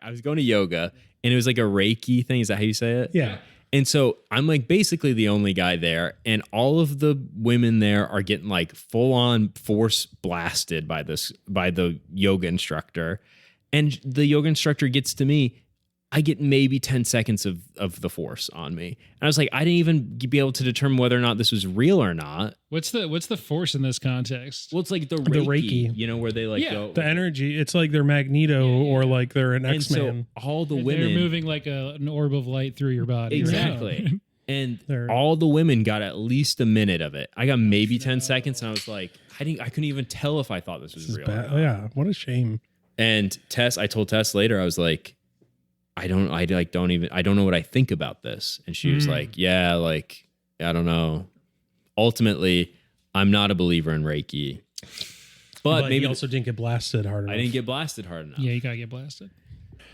I was going to yoga, and it was like a Reiki thing. Is that how you say it? Yeah. And so I'm like basically the only guy there, and all of the women there are getting like full on force blasted by the yoga instructor. And the yoga instructor gets to me. I get maybe 10 seconds of the force on me. And I was like, I didn't even be able to determine whether or not this was real or not. What's the force in this context? Well, it's like the Reiki, you know, where they like go. The energy. It's like they're Magneto or like they're an X-Man. And so all the women. They're moving like an orb of light through your body. Exactly. Right? And all the women got at least a minute of it. I got maybe 10 seconds, and I was like, I couldn't even tell if I thought this was real. Yeah, what a shame. And I told Tess later, I was like, I don't know what I think about this. And she was like, yeah, like, I don't know. Ultimately, I'm not a believer in Reiki. But maybe you also didn't get blasted hard enough. I didn't get blasted hard enough. Yeah, you gotta get blasted.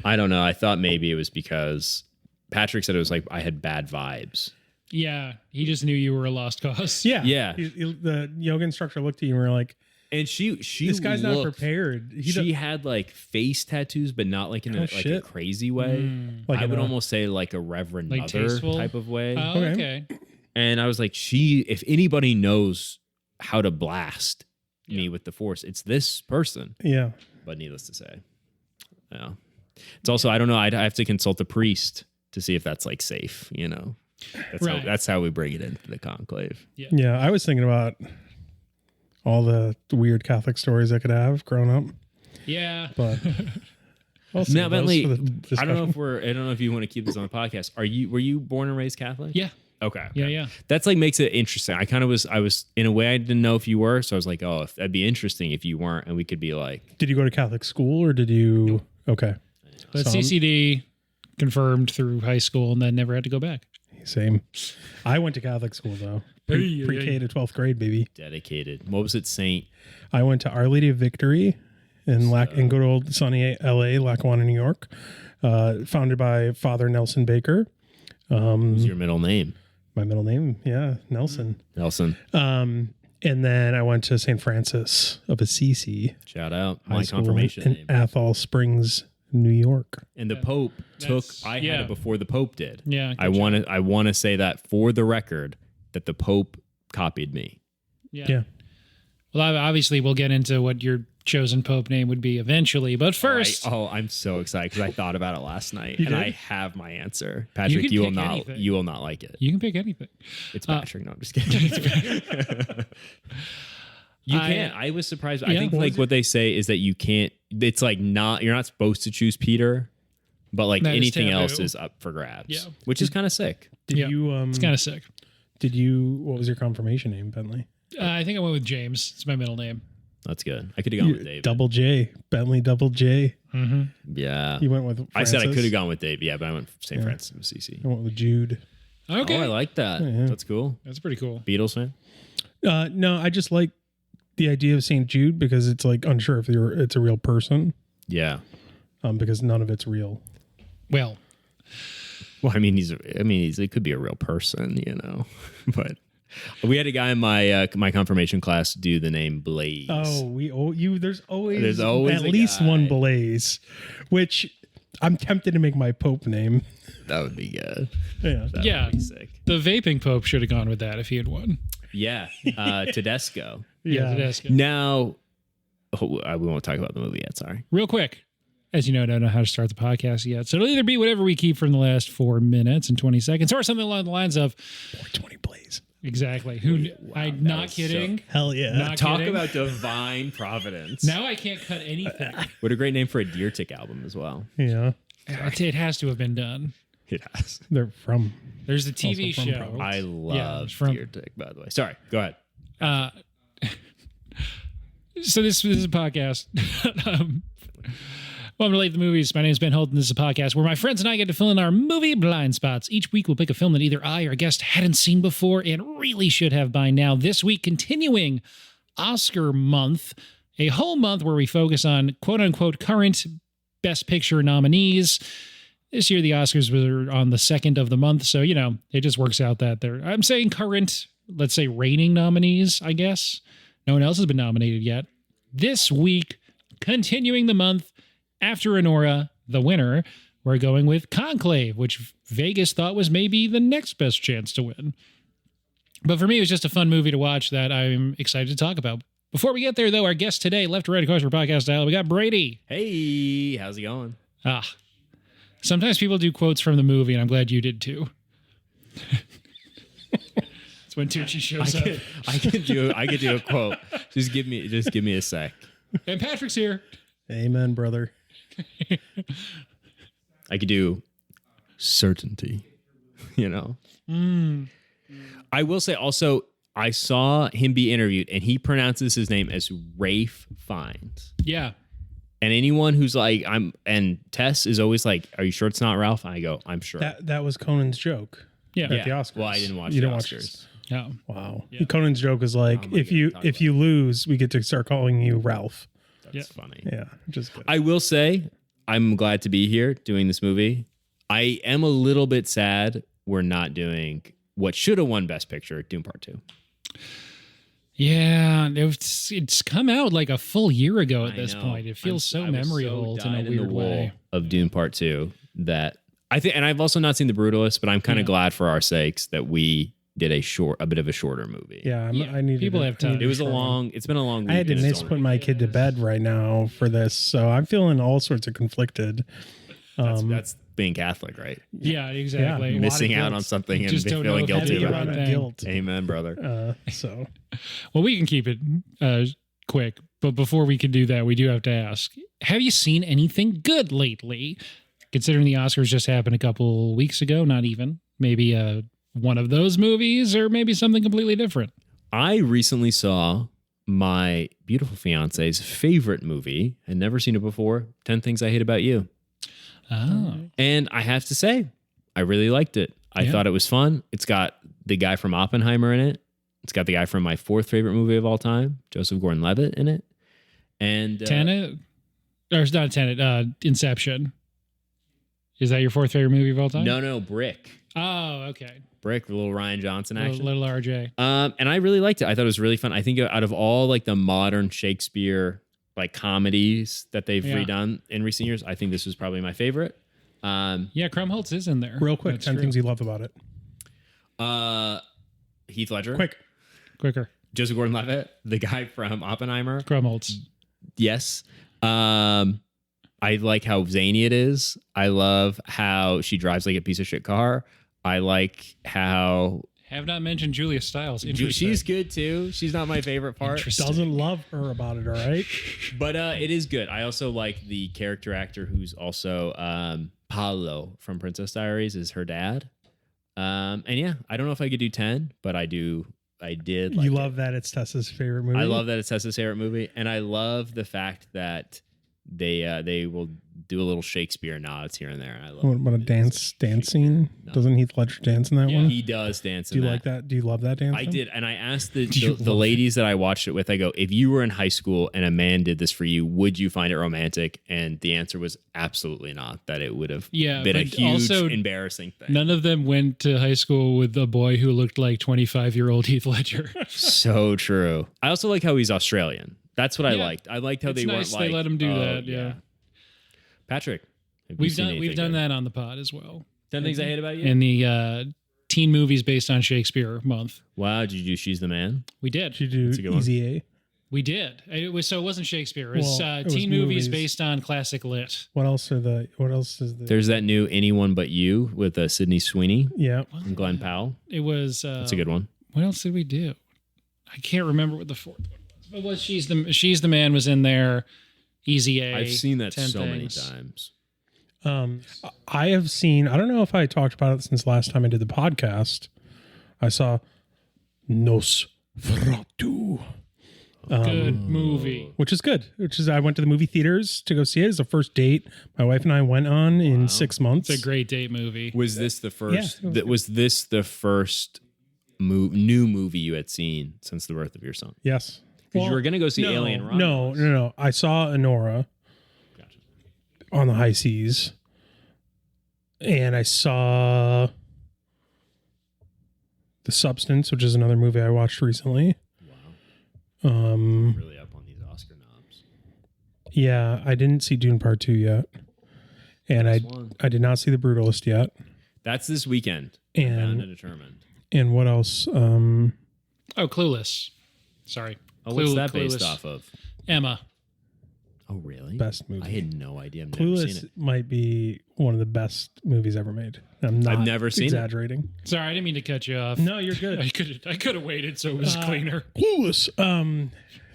I don't know. I thought maybe it was because Patrick said it was like I had bad vibes. Yeah, he just knew you were a lost cause. Yeah. Yeah. The yoga instructor looked at you and were like, and she this guy's not prepared. She had like face tattoos, but not like in a crazy way. Like I would almost say like a Reverend like Mother tasteful type of way. Oh, okay. And I was like, if anybody knows how to blast me with the force, it's this person. Yeah. But needless to say, yeah. It's also, I don't know. I have to consult a priest to see if that's like safe. You know, that's how we bring it into the conclave. Yeah. I was thinking about all the weird Catholic stories I could have growing up. Yeah. But now, Bentley, I don't know if you want to keep this on the podcast. Were you born and raised Catholic? Yeah. Okay. Yeah. That's like makes it interesting. I was in a way I didn't know if you were, so I was like, oh, that'd be interesting if you weren't, and we could be like. Did you go to Catholic school or did you? No. Okay. But CCD confirmed through high school and then never had to go back. Same. I went to Catholic school though. Pre-K to 12th grade, baby. Dedicated. What was it, Saint? I went to Our Lady of Victory in good old sunny LA, Lackawanna, New York. Founded by Father Nelson Baker. What's your middle name? My middle name, yeah, Nelson. And then I went to St. Francis of Assisi. Shout out. My confirmation in name. Athol Springs, New York. And the Pope had it before the Pope did. Yeah. I want to say that for the record that the Pope copied me. Yeah. Well, obviously we'll get into what your chosen Pope name would be eventually, but first. I'm so excited because I thought about it last night and I have my answer. You Patrick, you will not like it. You can pick anything. It's Patrick. No, I'm just kidding. You can't. I was surprised. I think like what they say is that you can't. It's like you're not supposed to choose Peter, but like anything else is up for grabs. Yeah, which is kind of sick. Did you? It's kind of sick. Did you? What was your confirmation name, Bentley? I think I went with James. It's my middle name. That's good. I could have gone with David. Double J, Bentley, double J. Mm-hmm. Yeah, you went with Francis. I said I could have gone with Dave. Yeah, but I went St. Francis of Assisi. I went with Jude. Okay, I like that. Yeah. That's cool. That's pretty cool. Beatles fan? No, I just like the idea of St. Jude because it's like unsure if it's a real person. Yeah. Because none of it's real. Well, I mean, he could be a real person, you know, but we had a guy in my confirmation class do the name Blaze. There's always at least one Blaze, which I'm tempted to make my Pope name. That would be good. Yeah. That would be sick. The vaping Pope should have gone with that if he had won. Yeah. Tedesco. Yeah. Tedesco. Now, we won't talk about the movie yet. Sorry. Real quick. As you know, I don't know how to start the podcast yet. So it'll either be whatever we keep from the last 4 minutes and 20 seconds or something along the lines of 420 Blaze. Exactly. I'm not kidding. Hell yeah. Talk about divine providence. Now I can't cut anything. What a great name for a Deer Tick album as well. Yeah. It has to have been done. It has. There's the TV show. I love Deer Tick, by the way. Sorry. Go ahead. So this is a podcast. Welcome to Late the Movies. My name is Ben Holden. This is a podcast where my friends and I get to fill in our movie blind spots. Each week we'll pick a film that either I or a guest hadn't seen before and really should have by now. This week, continuing Oscar month, a whole month where we focus on quote-unquote current Best Picture nominees. This year the Oscars were on the 2nd of the month, so, you know, it just works out that I'm saying current, let's say reigning nominees, I guess. No one else has been nominated yet. This week, continuing the month, after Anora, the winner, we're going with Conclave, which Vegas thought was maybe the next best chance to win. But for me, it was just a fun movie to watch that I'm excited to talk about. Before we get there, though, our guest today, left to right across our podcast style, we got Brady. Hey, how's it going? Sometimes people do quotes from the movie, and I'm glad you did too. It's when Tucci shows up. I could do a quote. Just give me a sec. And Patrick's here. Amen, brother. I could do certainty. I will say also, I saw him be interviewed, and he pronounces his name as Rafe Fiennes. Yeah. And anyone who's like, and Tess is always like, "Are you sure it's not Ralph?" I go, "I'm sure." That was Conan's joke. Yeah. At the Oscars. Well, I didn't watch You the didn't Oscars. Yeah. Wow. Yeah. Conan's joke is like, if you lose, we get to start calling you Ralph. That's funny. Yeah, just kidding. I will say, I'm glad to be here doing this movie. I am a little bit sad we're not doing what should have won Best Picture, Dune Part 2. Yeah, it's come out like a full year ago at this know. point. It feels I was memory so old in a dyed the weird wool way. of Dune Part 2 that I think, and I've also not seen The Brutalist, but I'm kind of glad for our sakes that we did a bit of a shorter movie. Yeah, Yeah, I need people have time. It's been a long week. I had to and it's miss put my kid to bed right now for this, so I'm feeling all sorts of conflicted. That's being Catholic, right? Yeah, exactly. Yeah. A lot Missing of out guilt. on something and Just don't feeling know how to guilty get about around it. it. Guilt. Amen, brother. So Well, we can keep it quick, but before we can do that, we do have to ask, have you seen anything good lately? Considering the Oscars just happened a couple weeks ago, not even. Maybe one of those movies or maybe something completely different. I recently saw my beautiful fiance's favorite movie. I'd never seen it before, 10 Things I Hate About You. Oh. And I have to say, I really liked it. I thought it was fun. It's got the guy from Oppenheimer in it. It's got the guy from my fourth favorite movie of all time, Joseph Gordon-Levitt, in it. And Tenet? Or it's not Tenet, Inception. Is that your fourth favorite movie of all time? No, Brick. Oh, okay. Brick, the little Ryan Johnson action. Little RJ. And I really liked it. I thought it was really fun. I think out of all like the modern Shakespeare like comedies that they've redone in recent years, I think this was probably my favorite. Yeah, Krumholtz is in there. real quick, That's 10 true. things you love about it. Heath Ledger. Quicker. Joseph Gordon-Levitt, the guy from Oppenheimer. Krumholtz. Yes. I like how zany it is. I love how she drives like a piece of shit car. I like how Have not mentioned Julia Stiles. Interesting. she's good too. She's not my favorite part, Interesting. Doesn't love her about it, all right? but it is good. I also like the character actor who's also Paolo from Princess Diaries is her dad. And yeah, I don't know if I could do 10, but I did. Like You it. love that it's Tessa's favorite movie. I love that it's Tessa's favorite movie, and I love the fact that they will do a little Shakespeare nods here and there. I love What a dance scene? No. Doesn't Heath Ledger dance in that one? He does dance. Do you like that? Do you love that dance? I scene? did, and I asked you the love ladies that I watched it with. I go, if you were in high school and a man did this for you, would you find it romantic? And the answer was absolutely not. That it would have been a but huge, also embarrassing thing. None of them went to high school with a boy who looked like 25-year-old Heath Ledger. So true. I also like how he's Australian. That's what I Yeah. liked. I liked how It's they nice weren't like they let him do oh, that. Yeah. Patrick, have you seen We've anything done good? that on the pod as well. 10 Things I Hate About You. In the teen movies based on Shakespeare month. Wow, did you do She's the Man? We did. Did you That's a good do one. Easy A? We did. It wasn't Shakespeare. It was, Well, it was teen movies movies. based on classic lit. What else is the? There's that new Anyone But You with Sydney Sweeney Yeah. and Glenn Powell. It was That's a good one. What else did we do? I can't remember what the fourth one was. But was She's the Man was in there. Easy A. I've seen that 10 so many Things. times. I have seen. I don't know if I talked about it since last time I did the podcast. I saw Nosferatu, Good movie. which is good. I went to the movie theaters to go see it. It's the first date my wife and I went on in 6 months. It's a great date movie. Was this the first? Yeah, it was Was this the first new movie you had seen since the birth of your son? Yes. Because you were going to go see no, Alien No, Romulus. no. I saw Honora Gotcha. on the high seas, and I saw The Substance, which is another movie I watched recently. Wow. Really up on these Oscar knobs. Yeah, I didn't see Dune Part 2 yet. And Nice one. I did not see The Brutalist yet. That's this weekend. I'm bound And to determine. and what else? Oh, Clueless. Sorry. Oh, what's that Clueless. based off of? Emma. Oh, really? Best movie. I had no idea. I've never seen Clueless it. might be one of the best movies ever made. I'm not I've never seen it. exaggerating. Sorry, I didn't mean to cut you off. No, you're good. I could have waited so it was cleaner. Clueless.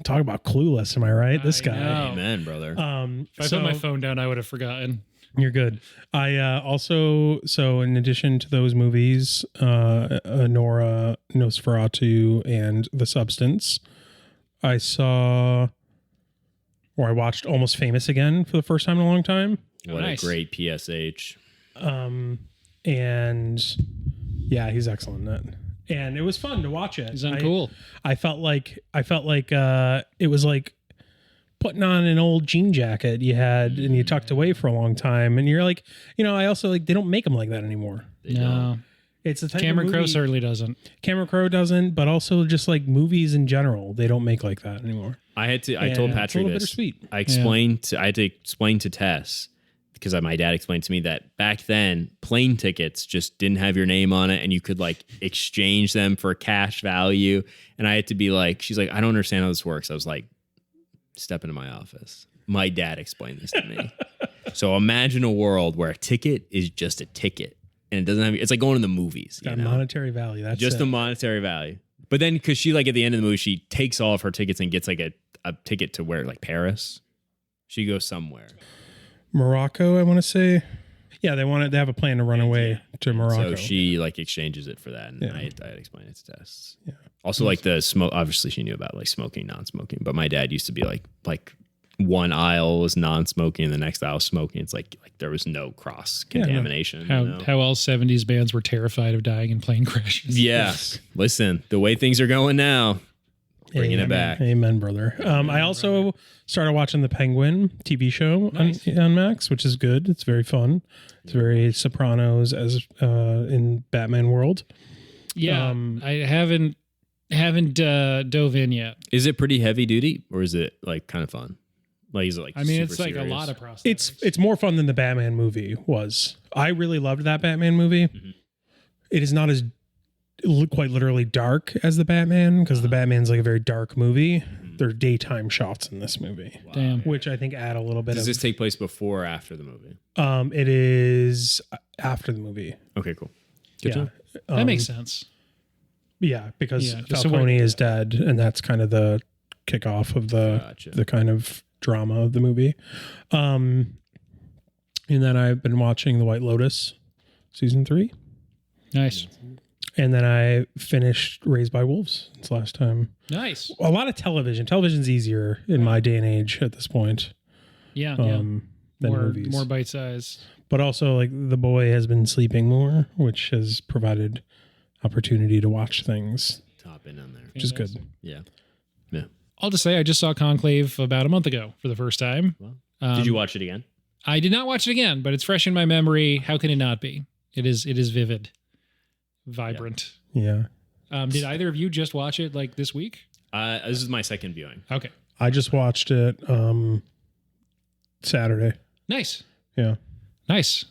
Talk about Clueless. Am I right? This I guy. know. Amen, brother. If I put my phone down, I would have forgotten. You're good. I also, so in addition to those movies, Nora, Nosferatu, and The Substance, I watched Almost Famous again for the first time in a long time. What nice. a great PSH. And yeah, he's excellent in that. And it was fun to watch it. He's uncool. I felt like it was like putting on an old jean jacket you had and you tucked away for a long time, and you're like, I also like they don't make them like that anymore. No. It's the type Cameron of Crowe movie, certainly doesn't. Cameron Crowe doesn't, but also just like movies in general, they don't make like that anymore. I told It's a Patrick little this. bittersweet. I had to explain to Tess, because my dad explained to me that back then plane tickets just didn't have your name on it, and you could like exchange them for cash value. And I had to be like, she's like, I don't understand how this works. I was like, step into my office. My dad explained this to me. So imagine a world where a ticket is just a ticket, and it doesn't have. It's like going to the movies. Got monetary value. That's just it. the monetary value. But then, because she like at the end of the movie, she takes all of her tickets and gets like a ticket to where, like Paris. She goes somewhere. Morocco, I want to say. Yeah, they have a plan to run away to Morocco. So she like exchanges it for that, and Yeah. I had explained it to Tess. Yeah. Also, like the smoke. Obviously, she knew about like smoking, non-smoking. But my dad used to be like one aisle was non-smoking, and the next aisle was smoking. It's like there was no cross contamination. How all 70s bands were terrified of dying in plane crashes. Yeah. Listen, the way things are going now, bringing it back. Amen, brother. I also started watching the Penguin TV show on Max, which is good. It's very fun. It's very Sopranos as in Batman world. Yeah, I haven't dove in yet. Is it pretty heavy duty, or is it like kind of fun? Like, is it like? I mean, super it's like serious? a lot of prosthetics. It's more fun than the Batman movie was. I really loved that Batman movie. Mm-hmm. It is not as quite literally dark as the Batman, because the Batman's like a very dark movie. There are daytime shots in this movie, Damn. which I think add a little bit. Does this take place before or after the movie? It is after the movie. Okay, cool. Good to know. That makes sense. Yeah, because Yeah, so Falcone is dead, and that's kind of the kickoff of Gotcha. the kind of drama of the movie. And then I've been watching The White Lotus season 3. Nice. And then I finished Raised by Wolves. It's the last time. Nice. A lot of television. Television's easier in my day and age at this point Yeah. than movies. More bite size. But also, like, the boy has been sleeping more, which has provided opportunity to watch things, Top in on there. which is good. Yeah. I'll just say I just saw Conclave about a month ago for the first time. Well, did you watch it again? I did not watch it again, but it's fresh in my memory. How can it not be? It is vivid, vibrant. Yeah. Did either of you just watch it like this week? This is my second viewing. Okay. I just watched it Saturday. Nice. Yeah. Nice.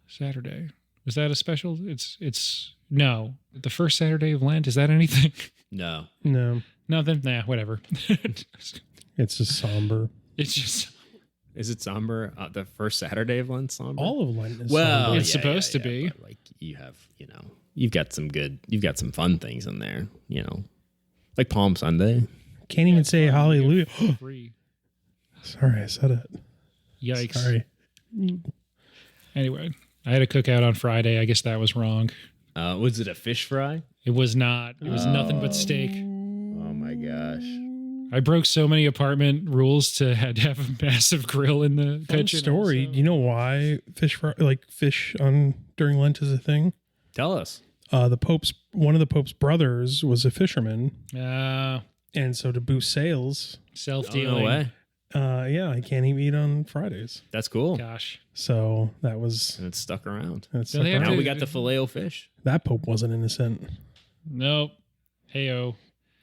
Saturday. Was that a special? It's no. The first Saturday of Lent. Is that anything? No. No, Nothing. Nah, whatever. it's just somber. It's just Is it somber? The first Saturday of Lent somber? All of Lent is well, somber. It's supposed to be. But like you have, you've got some fun things in there, like Palm Sunday. Can't even say hallelujah. free. Sorry, I said it. Yikes. Sorry. Anyway, I had a cookout on Friday. I guess that was wrong. Was it a fish fry? It was not. It was nothing but steak. Oh my gosh. I broke so many apartment rules to have a massive grill in the Fun kitchen. story. also. You know why fish on during Lent is a thing? Tell us. One of the Pope's brothers was a fisherman, and so to boost sales, Self-dealing. No way. I can't even eat on Fridays. That's cool. Gosh. So that was And it's stuck around. So they have Now to- we got the Filet-O-Fish. that Pope wasn't innocent. Nope. Heyo.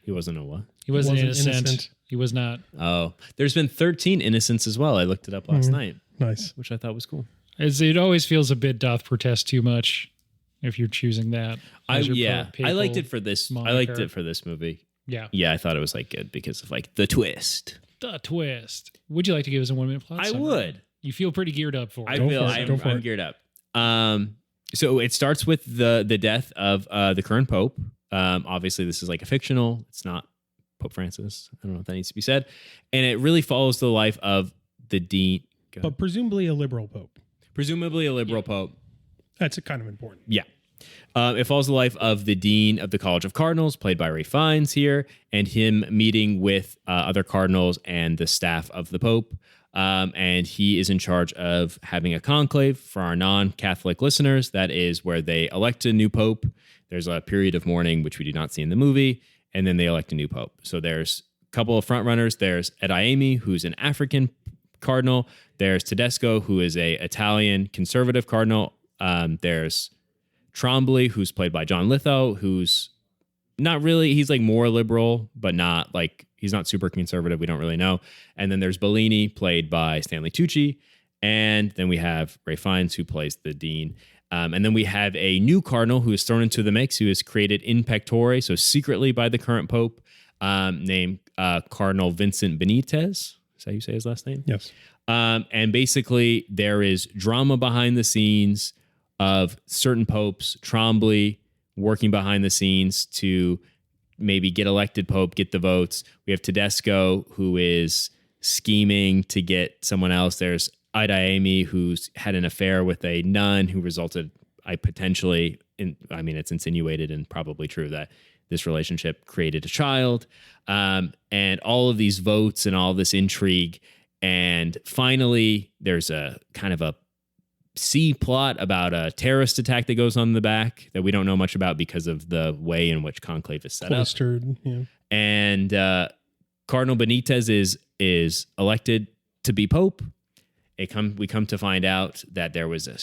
He wasn't a what? He wasn't Wasn't innocent. innocent. He was not. Oh, there's been 13 innocents as well. I looked it up last night. Nice. which I thought was cool. It always feels a bit doth protest too much if you're choosing that. I as your liked papal it for this. I moniker. liked it for this movie. Yeah. Yeah, I thought it was like good because of like the twist. The twist. Would you like to give us a 1 minute plot? I summary? would. You feel pretty geared up for it. I'm geared up. So it starts with the death of the current pope. Obviously, this is like a fictional. It's not Pope Francis. I don't know if that needs to be said. And it really follows the life of the dean. But presumably a liberal pope. Presumably a liberal pope. That's kind of important. Yeah. It follows the life of the dean of the College of Cardinals, played by Ray Fiennes here, and him meeting with other cardinals and the staff of the Pope. And he is in charge of having a conclave for our non-Catholic listeners. That is where they elect a new pope. There's a period of mourning, which we do not see in the movie, and then they elect a new pope. So there's a couple of front runners. There's Ediaemi, who's an African cardinal. There's Tedesco, who is a Italian conservative cardinal. There's Trombley, who's played by John Lithgow, who's not really, he's like more liberal, but not like, he's not super conservative. We don't really know. And then there's Bellini, played by Stanley Tucci. And then we have Ray Fiennes, who plays the dean. And then we have a new cardinal who is thrown into the mix, who is created in pectore, so secretly by the current pope, named Cardinal Vincent Benitez. Is that how you say his last name? Yes. And basically, there is drama behind the scenes of certain popes, Trombley working behind the scenes to maybe get elected pope, get the votes. We have Tedesco, who is scheming to get someone else. There's Ediaemi, who's had an affair with a nun who resulted, it's insinuated and probably true that this relationship created a child. And all of these votes and all this intrigue. And finally, there's a kind of a C plot about a terrorist attack that goes on in the back that we don't know much about because of the way in which Conclave is set Cloistered, up. yeah. And Cardinal Benitez is elected to be pope. We come to find out that there was a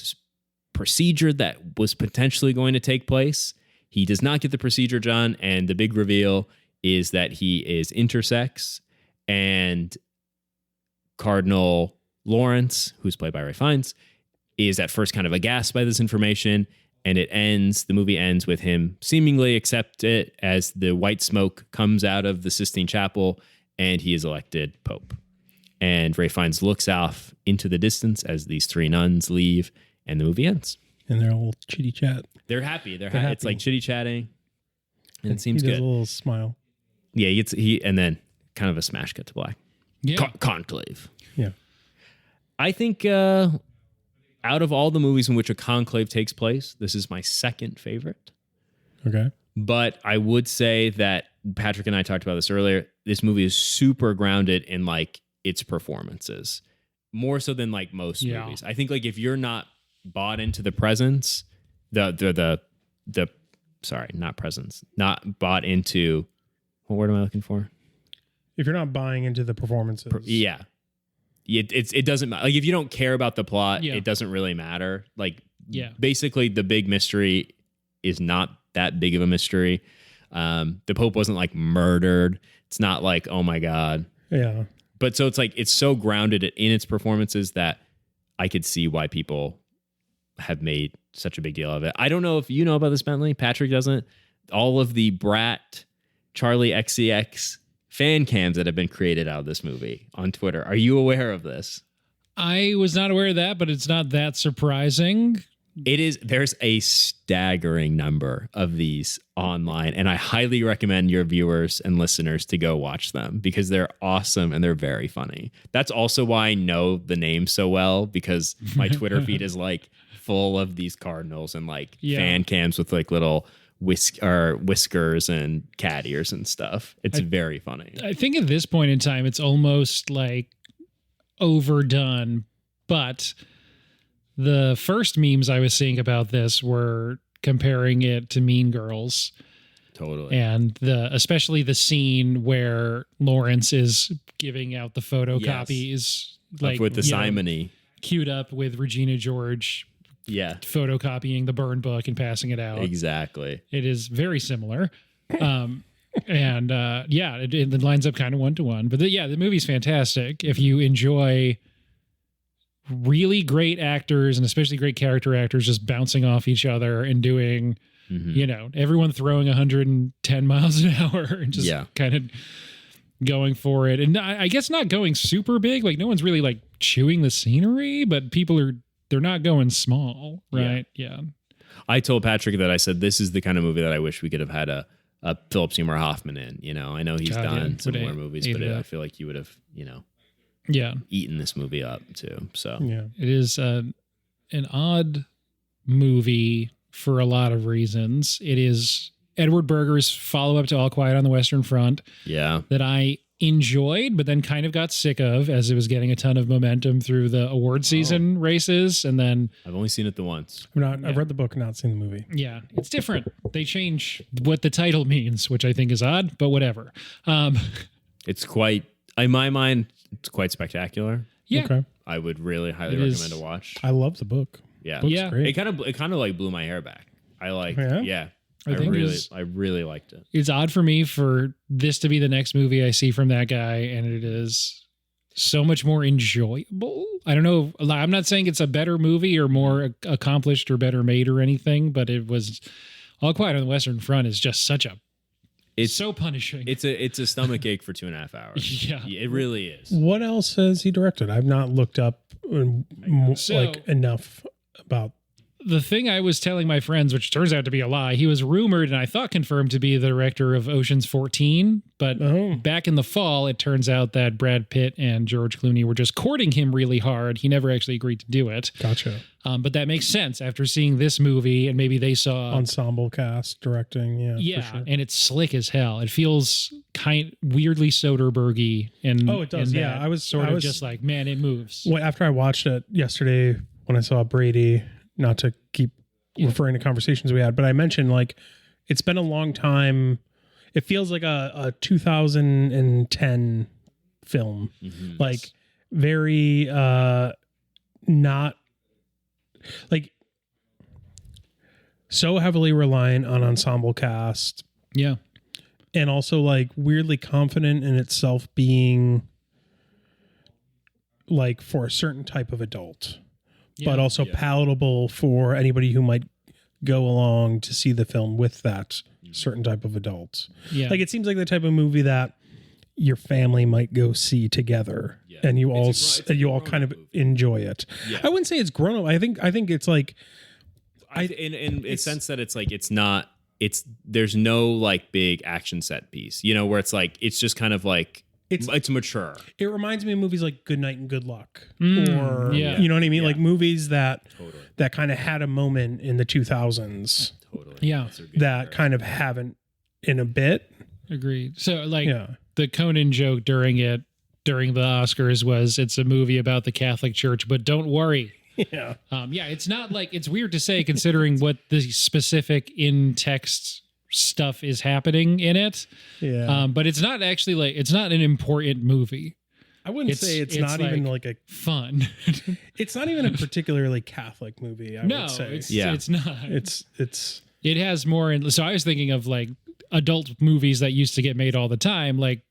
procedure that was potentially going to take place. He does not get the procedure done, and the big reveal is that he is intersex. And Cardinal Lawrence, who's played by Ray Fiennes, is at first kind of aghast by this information, and the movie ends with him seemingly accept it as the white smoke comes out of the Sistine Chapel, and he is elected pope. And Ray Fiennes looks off into the distance as these three nuns leave, and the movie ends. And they're all chitty chat. They're happy. They're happy. It's like chitty chatting, and it seems he does good. A little smile. Yeah, and then kind of a smash cut to black. Yeah. Conclave. Yeah. I think out of all the movies in which a conclave takes place, this is my second favorite. Okay. But I would say that Patrick and I talked about this earlier. This movie is super grounded in like its performances, more so than like most movies. I think like if you're not bought into the presence, not bought into, what word am I looking for? If you're not buying into the performances. Yeah. It doesn't matter. Like if you don't care about the plot, Yeah. it doesn't really matter. Like Yeah. basically the big mystery is not that big of a mystery. The Pope wasn't like murdered. It's not like, oh my God. Yeah. But so it's like, it's so grounded in its performances that I could see why people have made such a big deal of it. I don't know if you know about this, Bentley. Patrick doesn't. All of the Brat, Charlie XCX fan cams that have been created out of this movie on Twitter. Are you aware of this? I was not aware of that, but it's not that surprising. It is. There's a staggering number of these online, and I highly recommend your viewers and listeners to go watch them because they're awesome and they're very funny. That's also why I know the name so well, because my Twitter feed is like full of these cardinals and like fan cams with like little whiskers and cat ears and stuff. It's very funny. I think at this point in time, it's almost like overdone, but the first memes I was seeing about this were comparing it to Mean Girls. Totally. And especially the scene where Lawrence is giving out the photocopies, like with the simony, queued up with Regina George. Yeah. Photocopying the burn book and passing it out. Exactly. It is very similar. It lines up kind of 1-to-1. But the movie's fantastic. If you enjoy really great actors and especially great character actors just bouncing off each other and doing, everyone throwing 110 miles an hour and just kind of going for it. And I guess not going super big. Like no one's really like chewing the scenery, but they're not going small, right? Yeah. I told Patrick that I said, this is the kind of movie that I wish we could have had a Philip Seymour Hoffman in. I know he's done some more movies, but I feel like you would have, eaten this movie up too. So it is an odd movie for a lot of reasons. It is Edward Berger's follow-up to All Quiet on the Western Front. Yeah. That I enjoyed, but then kind of got sick of as it was getting a ton of momentum through the award season races. And then I've only seen it the once. I've read the book, not seen the movie. Yeah, it's different. They change what the title means, which I think is odd, but whatever. It's quite, in my mind, it's quite spectacular. Yeah. Okay. I would really highly recommend a watch. I love the book. Yeah. Book's great. It kind of like blew my hair back. I really liked it. It's odd for me for this to be the next movie I see from that guy, and it is so much more enjoyable. I don't know. I'm not saying it's a better movie or more accomplished or better made or anything, but it was All Quiet on the Western Front is just it's so punishing. It's a stomach ache for 2.5 hours. Yeah. It really is. What else has he directed? I've not looked up enough about. The thing I was telling my friends, which turns out to be a lie, he was rumored and I thought confirmed to be the director of Ocean's 14. But back in the fall, it turns out that Brad Pitt and George Clooney were just courting him really hard. He never actually agreed to do it. Gotcha. But that makes sense after seeing this movie, and maybe they saw ensemble cast directing. Yeah, for sure. And it's slick as hell. It feels weirdly Soderberghy, and it does. Yeah, I was just like, man, it moves. Well, after I watched it yesterday when I saw Brady. Not to keep referring to conversations we had, but I mentioned like it's been a long time. It feels like a 2010 film, like very not like so heavily reliant on ensemble cast. Yeah, and also like weirdly confident in itself being like for a certain type of adult. But also palatable for anybody who might go along to see the film with that certain type of adult. Yeah. Like it seems like the type of movie that your family might go see together and you all kind of enjoy it. Yeah. I wouldn't say it's grown up. I think it's like in a sense that it's like there's no like big action set piece, where it's like it's just kind of like it's mature. It reminds me of movies like Good Night and Good Luck, or you know what I mean, like movies that kind of had a moment in the 2000s. Totally. Yeah, that kind of haven't in a bit. Agreed. So like the Conan joke during the Oscars was it's a movie about the Catholic Church, but don't worry. Yeah. It's not like it's weird to say considering what the specific in text stuff is happening in it. Yeah. But it's not actually like it's not an important movie. I wouldn't say it's not even like a fun. It's not even a particularly Catholic movie, I would say. It's not. It has more so I was thinking of like adult movies that used to get made all the time, like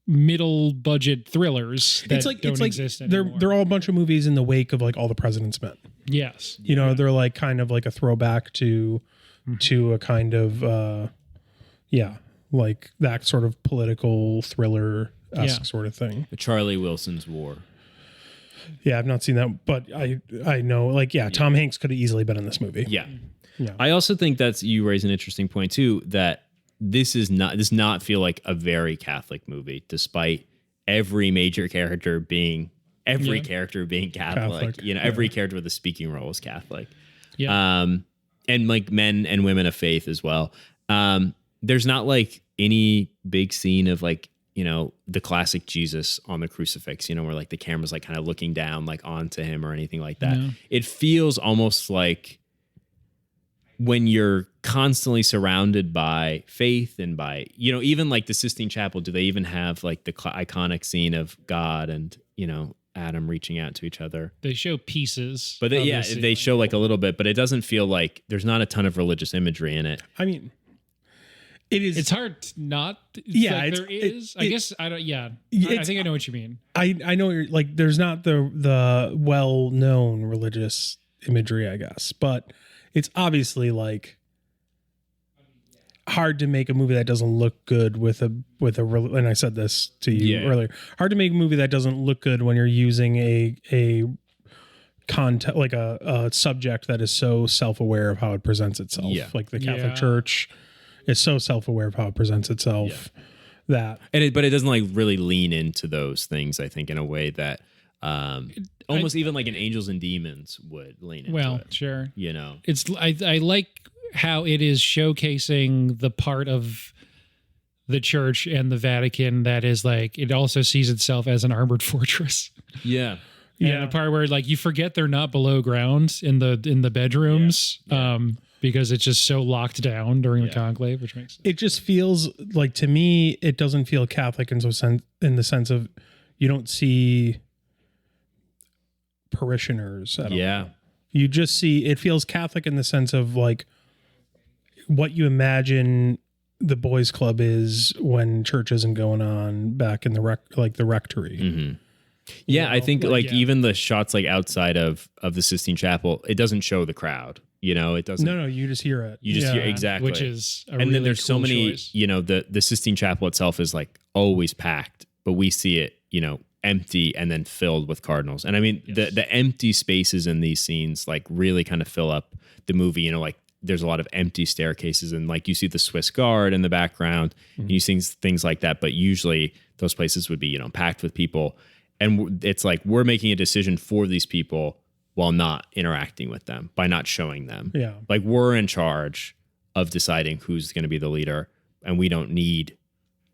middle budget thrillers that don't exist anymore. They're all a bunch of movies in the wake of like All the President's Men. Yes. They're like kind of like a throwback to a kind of like that sort of political thriller-esque sort of thing. Charlie Wilson's War. Yeah, I've not seen that, but I know like Tom Hanks could have easily been in this movie. Yeah. I also think you raise an interesting point too, that this does not feel like a very Catholic movie, despite every major character being Catholic. Every character with a speaking role is Catholic. Yeah. And like men and women of faith as well. There's not like any big scene of like, the classic Jesus on the crucifix, where like the camera's like kind of looking down like onto him or anything like that. No. It feels almost like when you're constantly surrounded by faith and by, even like the Sistine Chapel, do they even have like the iconic scene of God and, Adam reaching out to each other? They show pieces. But they show like a little bit, but it doesn't feel like there's not a ton of religious imagery in it. I mean, It is. It's hard to not. There is. I guess I don't. Yeah, I think I know what you mean. I know you're like. There's not the well known religious imagery, I guess, but it's obviously like hard to make a movie that doesn't look good with a. And I said this to you earlier. Hard to make a movie that doesn't look good when you're using a content like a subject that is so self-aware of how it presents itself. Like the Catholic Church is so self-aware of how it presents itself that but it doesn't like really lean into those things, I think, in a way that almost even like an Angels and Demons would lean into it. Sure. You know, it's I like how it is showcasing the part of the church and the Vatican that is like, it also sees itself as an armored fortress. Yeah. And the part where like you forget they're not below ground in the bedrooms, because it's just so locked down during the conclave, which makes sense. It just feels like, to me, it doesn't feel Catholic in the sense of you don't see parishioners at all. You just see, it feels Catholic in the sense of like what you imagine the boys' club is when church isn't going on back in the rectory. Mm-hmm. Yeah, I think even the shots like outside of the Sistine Chapel, it doesn't show the crowd. You know, it doesn't. No, you just hear it. You just hear exactly, which is a and really then there's cool so many. choice. You know, the Sistine Chapel itself is like always packed, but we see it, you know, empty and then filled with cardinals. And I mean, the empty spaces in these scenes like really kind of fill up the movie. You know, like there's a lot of empty staircases, and like you see the Swiss Guard in the background, and you see things like that. But usually those places would be, you know, packed with people. And it's like we're making a decision for these people while not interacting with them, by not showing them. Yeah. Like we're in charge of deciding who's going to be the leader, and we don't need,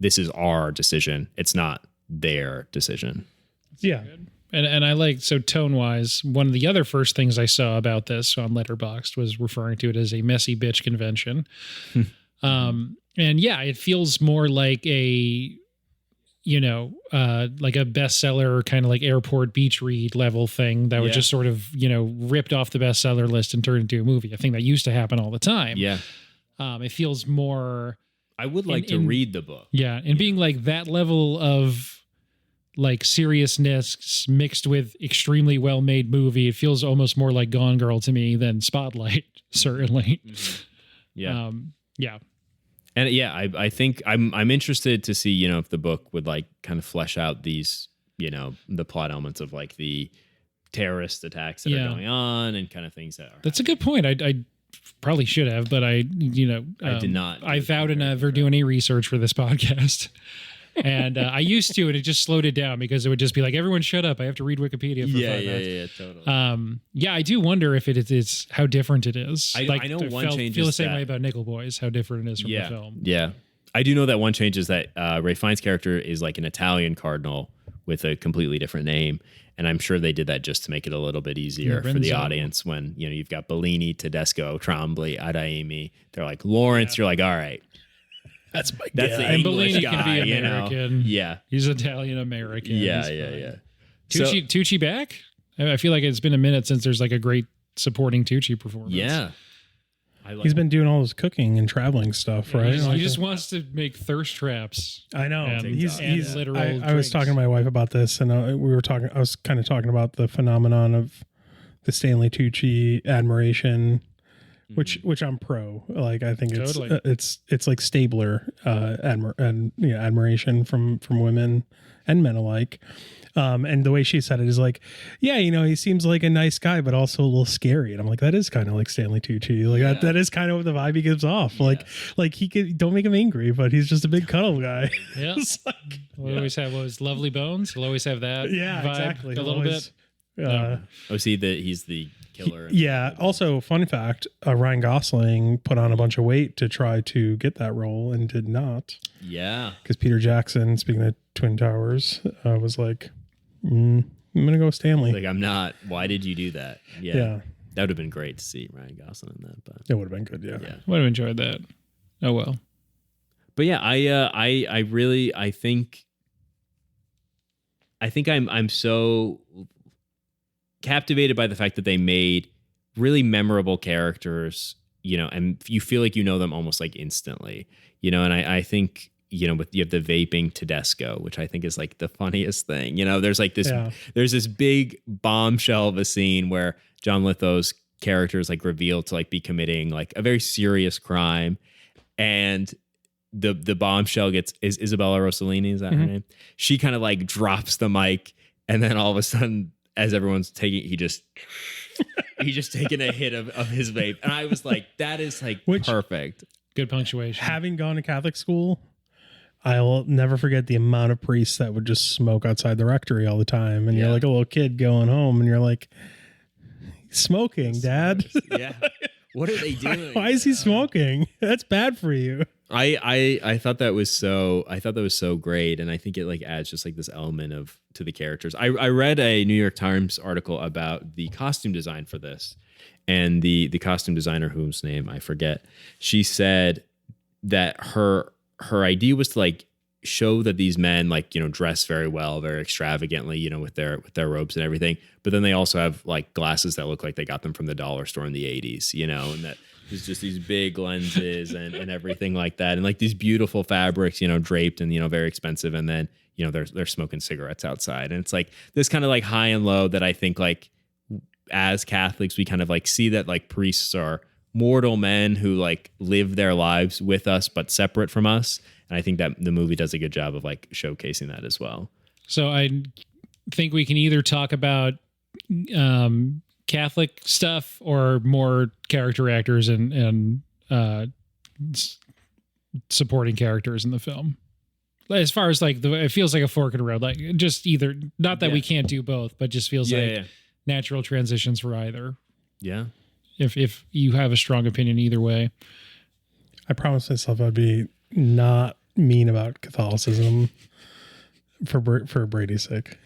this is our decision. It's not their decision. Yeah. And I like, so tone-wise, one of the other first things I saw about this on Letterboxd was referring to it as a messy bitch convention. And yeah, it feels more like a, you know, like a bestseller kind of like airport beach read level thing that was just sort of, you know, ripped off the bestseller list and turned into a movie. A thing that used to happen all the time. Yeah. It feels more. I would like to read the book. Yeah. And being like that level of like seriousness mixed with extremely well-made movie, it feels almost more like Gone Girl to me than Spotlight, certainly. Mm-hmm. Yeah. Yeah. And yeah, I think I'm interested to see, you know, if the book would like kind of flesh out these, you know, the plot elements of like the terrorist attacks that are going on and kind of things that are. That's a good point. I probably should have, but I did not. I vowed to never do any research for this podcast. And I used to, and it just slowed it down because it would just be like, everyone shut up. I have to read Wikipedia for 5 minutes. Yeah, totally. Yeah, I do wonder if it's how different it is. I know one change feel the is same that, way about Nickel Boys, how different it is from the film. Yeah. I do know that one change is that Ray Fiennes' character is like an Italian cardinal with a completely different name. And I'm sure they did that just to make it a little bit easier for the audience when, you know, you've got Bellini, Tedesco, Trombley, Adaimi. They're like, Lawrence, you're like, all right. That's my That's the and English Bellini guy, can be American. Yeah. He's Italian American. Yeah. Tucci back? I feel like it's been a minute since there's like a great supporting Tucci performance. Yeah. He's been doing all his cooking and traveling stuff, right? He just wants to make thirst traps. I know. He's literal. I was talking to my wife about this, and I was kind of talking about the phenomenon of the Stanley Tucci admiration, which I'm pro. Like I think it's like Stabler admiration from women and men alike. And the way she said it is like, yeah, you know, he seems like a nice guy, but also a little scary. And I'm like, that is kind of like Stanley Tucci. Like that is kind of the vibe he gives off. Yeah. Like he could, don't make him angry, but he's just a big cuddle guy. Yeah. We'll always have those lovely bones. We'll always have that. Yeah, vibe exactly. A little bit. He's the killer. Yeah. Also, fun fact: Ryan Gosling put on a bunch of weight to try to get that role and did not. Yeah. Because Peter Jackson, speaking of Twin Towers, was like, I'm gonna go Stanley. Like, I'm not. Why did you do that? Yeah. That would have been great to see Ryan Gosling in that. But it would have been good. Yeah. Would have enjoyed that. Oh well. But yeah, I think I'm so captivated by the fact that they made really memorable characters, and you feel like you know them almost like instantly, and I think, you have the vaping Tedesco, which I think is like the funniest thing. There's like this, there's this big bombshell of a scene where John Lithgow's character is like revealed to like be committing like a very serious crime. And the bombshell is Isabella Rossellini. Is that her name? She kind of like drops the mic. And then all of a sudden, as everyone's taking, he's just taking a hit of his vape. And I was like, that is like perfect. Good punctuation. Having gone to Catholic school, I'll never forget the amount of priests that would just smoke outside the rectory all the time. And you're like a little kid going home and you're like, smoking, Dad. Yeah. What are they doing? Why is he smoking? That's bad for you. I thought that was so great. And I think it like adds just like this element to the characters. I read a New York Times article about the costume design for this. And the costume designer, whose name I forget, she said that her idea was to like show that these men like, dress very well, very extravagantly, with their robes and everything. But then they also have like glasses that look like they got them from the dollar store in the 80s, and that there's just these big lenses and everything like that. And like these beautiful fabrics, draped and, very expensive. And then, they're smoking cigarettes outside. And it's like this kind of like high and low that I think like as Catholics, we kind of like see that like priests are mortal men who like live their lives with us, but separate from us. And I think that the movie does a good job of like showcasing that as well. So I think we can either talk about Catholic stuff or more character actors and supporting characters in the film. As far as like it feels like a fork in the road, like just either, not that we can't do both, but just feels natural transitions for either. Yeah. If you have a strong opinion either way. I promised myself I'd be not mean about Catholicism for Brady's sake.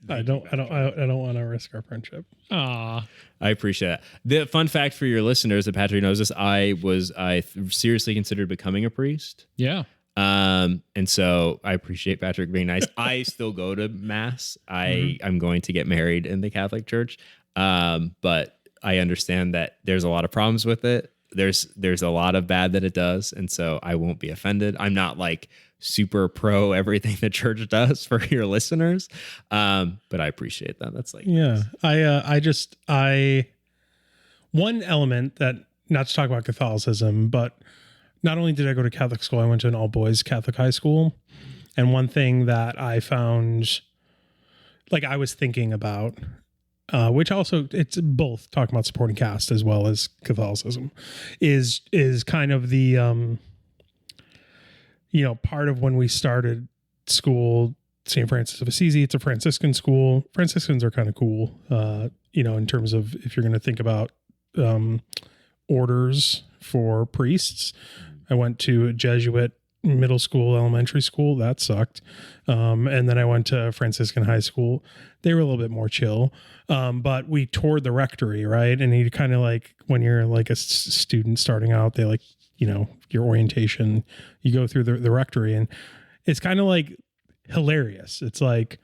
I don't want to risk our friendship. Ah, I appreciate that. The fun fact for your listeners that Patrick knows this, I seriously considered becoming a priest. Yeah. And so I appreciate Patrick being nice. I still go to mass. I'm going to get married in the Catholic Church. But I understand that there's a lot of problems with it. There's a lot of bad that it does. And so I won't be offended. I'm not like super pro everything the church does for your listeners. But I appreciate that. That's like, yeah, nice. One element that, not to talk about Catholicism, but not only did I go to Catholic school, I went to an all boys Catholic high school. And one thing that I found, like I was thinking about, which also it's both talking about supporting cast as well as Catholicism, is kind of the, part of when we started school, St. Francis of Assisi, it's a Franciscan school. Franciscans are kind of cool, in terms of if you're going to think about orders for priests. I went to a Jesuit middle school, elementary school. That sucked. And then I went to Franciscan high school. They were a little bit more chill. But we toured the rectory, right? And you kind of like, when you're like a student starting out, they like, your orientation, you go through the rectory, and it's kind of like hilarious. It's like,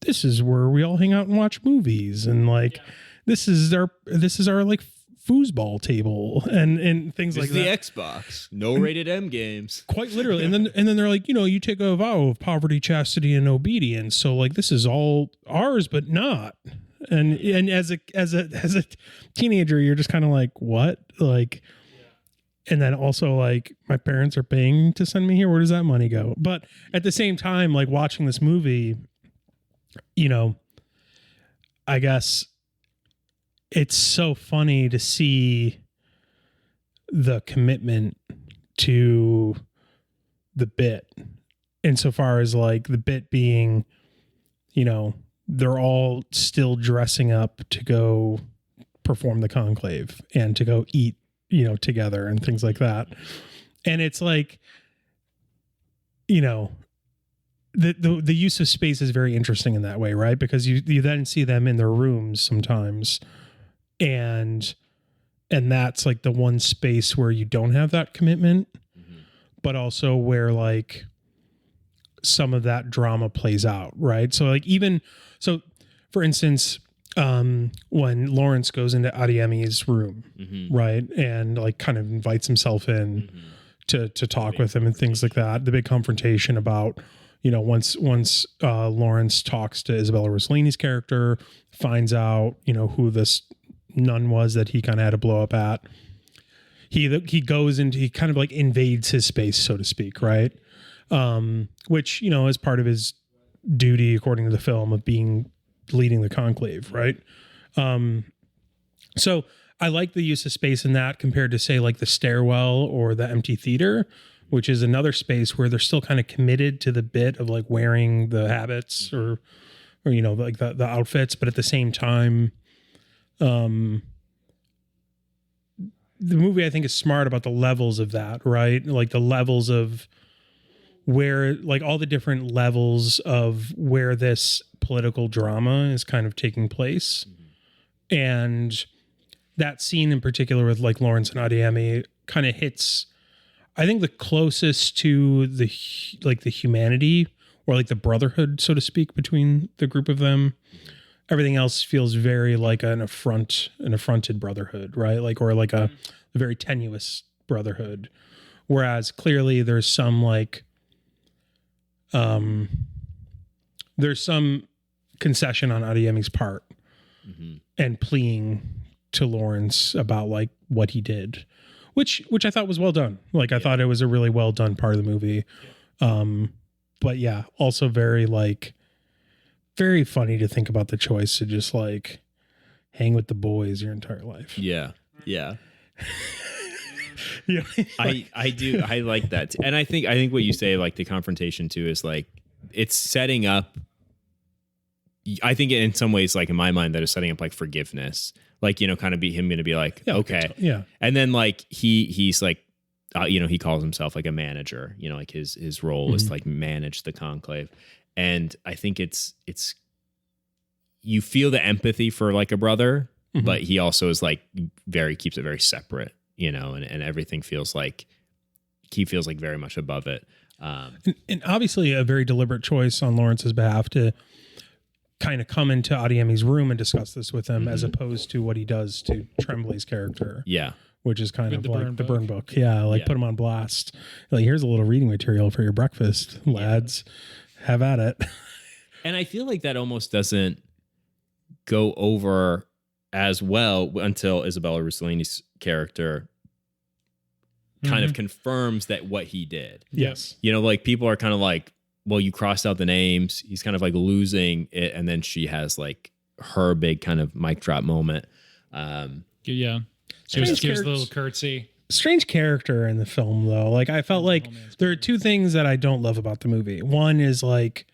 this is where we all hang out and watch movies. And like, this is our like foosball table and things like that. The Xbox, no rated M games, quite literally. And then they're like, you take a vow of poverty, chastity, and obedience. So like, this is all ours, but not. And as a teenager, you're just kind of like, what? Like, and then also like, my parents are paying to send me here. Where does that money go? But at the same time, like watching this movie, I guess it's so funny to see the commitment to the bit, insofar as like the bit being, they're all still dressing up to go perform the conclave and to go eat, together and things like that. And it's like, the use of space is very interesting in that way, right? Because you then see them in their rooms sometimes. And that's like the one space where you don't have that commitment, but also where like some of that drama plays out, right? So like so for instance, when Lawrence goes into Adeyemi's room, right, and like kind of invites himself in to talk with him and things like that. The big confrontation about, you know, once Lawrence talks to Isabella Rossellini's character, finds out, you know, who this nun was that he kind of had to blow up at. He goes into, he kind of like invades his space, so to speak, right? Which, you know, is part of his duty according to the film of leading the conclave, right? So I like the use of space in that compared to, say, like the stairwell or the empty theater, which is another space where they're still kind of committed to the bit of like wearing the habits or you know, like the outfits, but at the same time, the movie I think is smart about the levels of that, right? Like the levels of where, like all the different levels of where this political drama is kind of taking place. And that scene in particular with like Lawrence and Adeyemi kind of hits, I think, the closest to the humanity or like the brotherhood, so to speak, between the group of them. Everything else feels very like an affronted brotherhood, right? Like, or like a very tenuous brotherhood. Whereas clearly there's some like, there's some concession on Adeyemi's part and pleading to Lawrence about like what he did, which I thought was well done. Like I thought it was a really well done part of the movie. But yeah, also very funny to think about the choice to just like hang with the boys your entire life. Yeah. Yeah. Yeah. I do. I like that too. And I think what you say, like the confrontation too, is like, it's setting up, I think in some ways, like in my mind, that is setting up like forgiveness, like, you know, kind of be him going to be like, okay. Yeah. And then like, he's like, you know, he calls himself like a manager, you know, like his role is to like manage the conclave. And I think it's, you feel the empathy for like a brother, but he also is like keeps it very separate, you know, and everything feels like he feels like very much above it. And obviously a very deliberate choice on Lawrence's behalf to kind of come into Adeyemi's room and discuss this with him, as opposed to what he does to Tremblay's character. Yeah. Which is kind of like the burn book. Yeah. Like put him on blast. Like, here's a little reading material for your breakfast, lads. Yeah. Have at it. And I feel like that almost doesn't go over as well until Isabella Rossellini's character kind of confirms that what he did. Yes. You know, like people are kind of like, well, you crossed out the names. He's kind of like losing it. And then she has like her big kind of mic drop moment. Yeah. She gives a little curtsy. Strange character in the film, though. Like, I felt like there are two things that I don't love about the movie. One is like,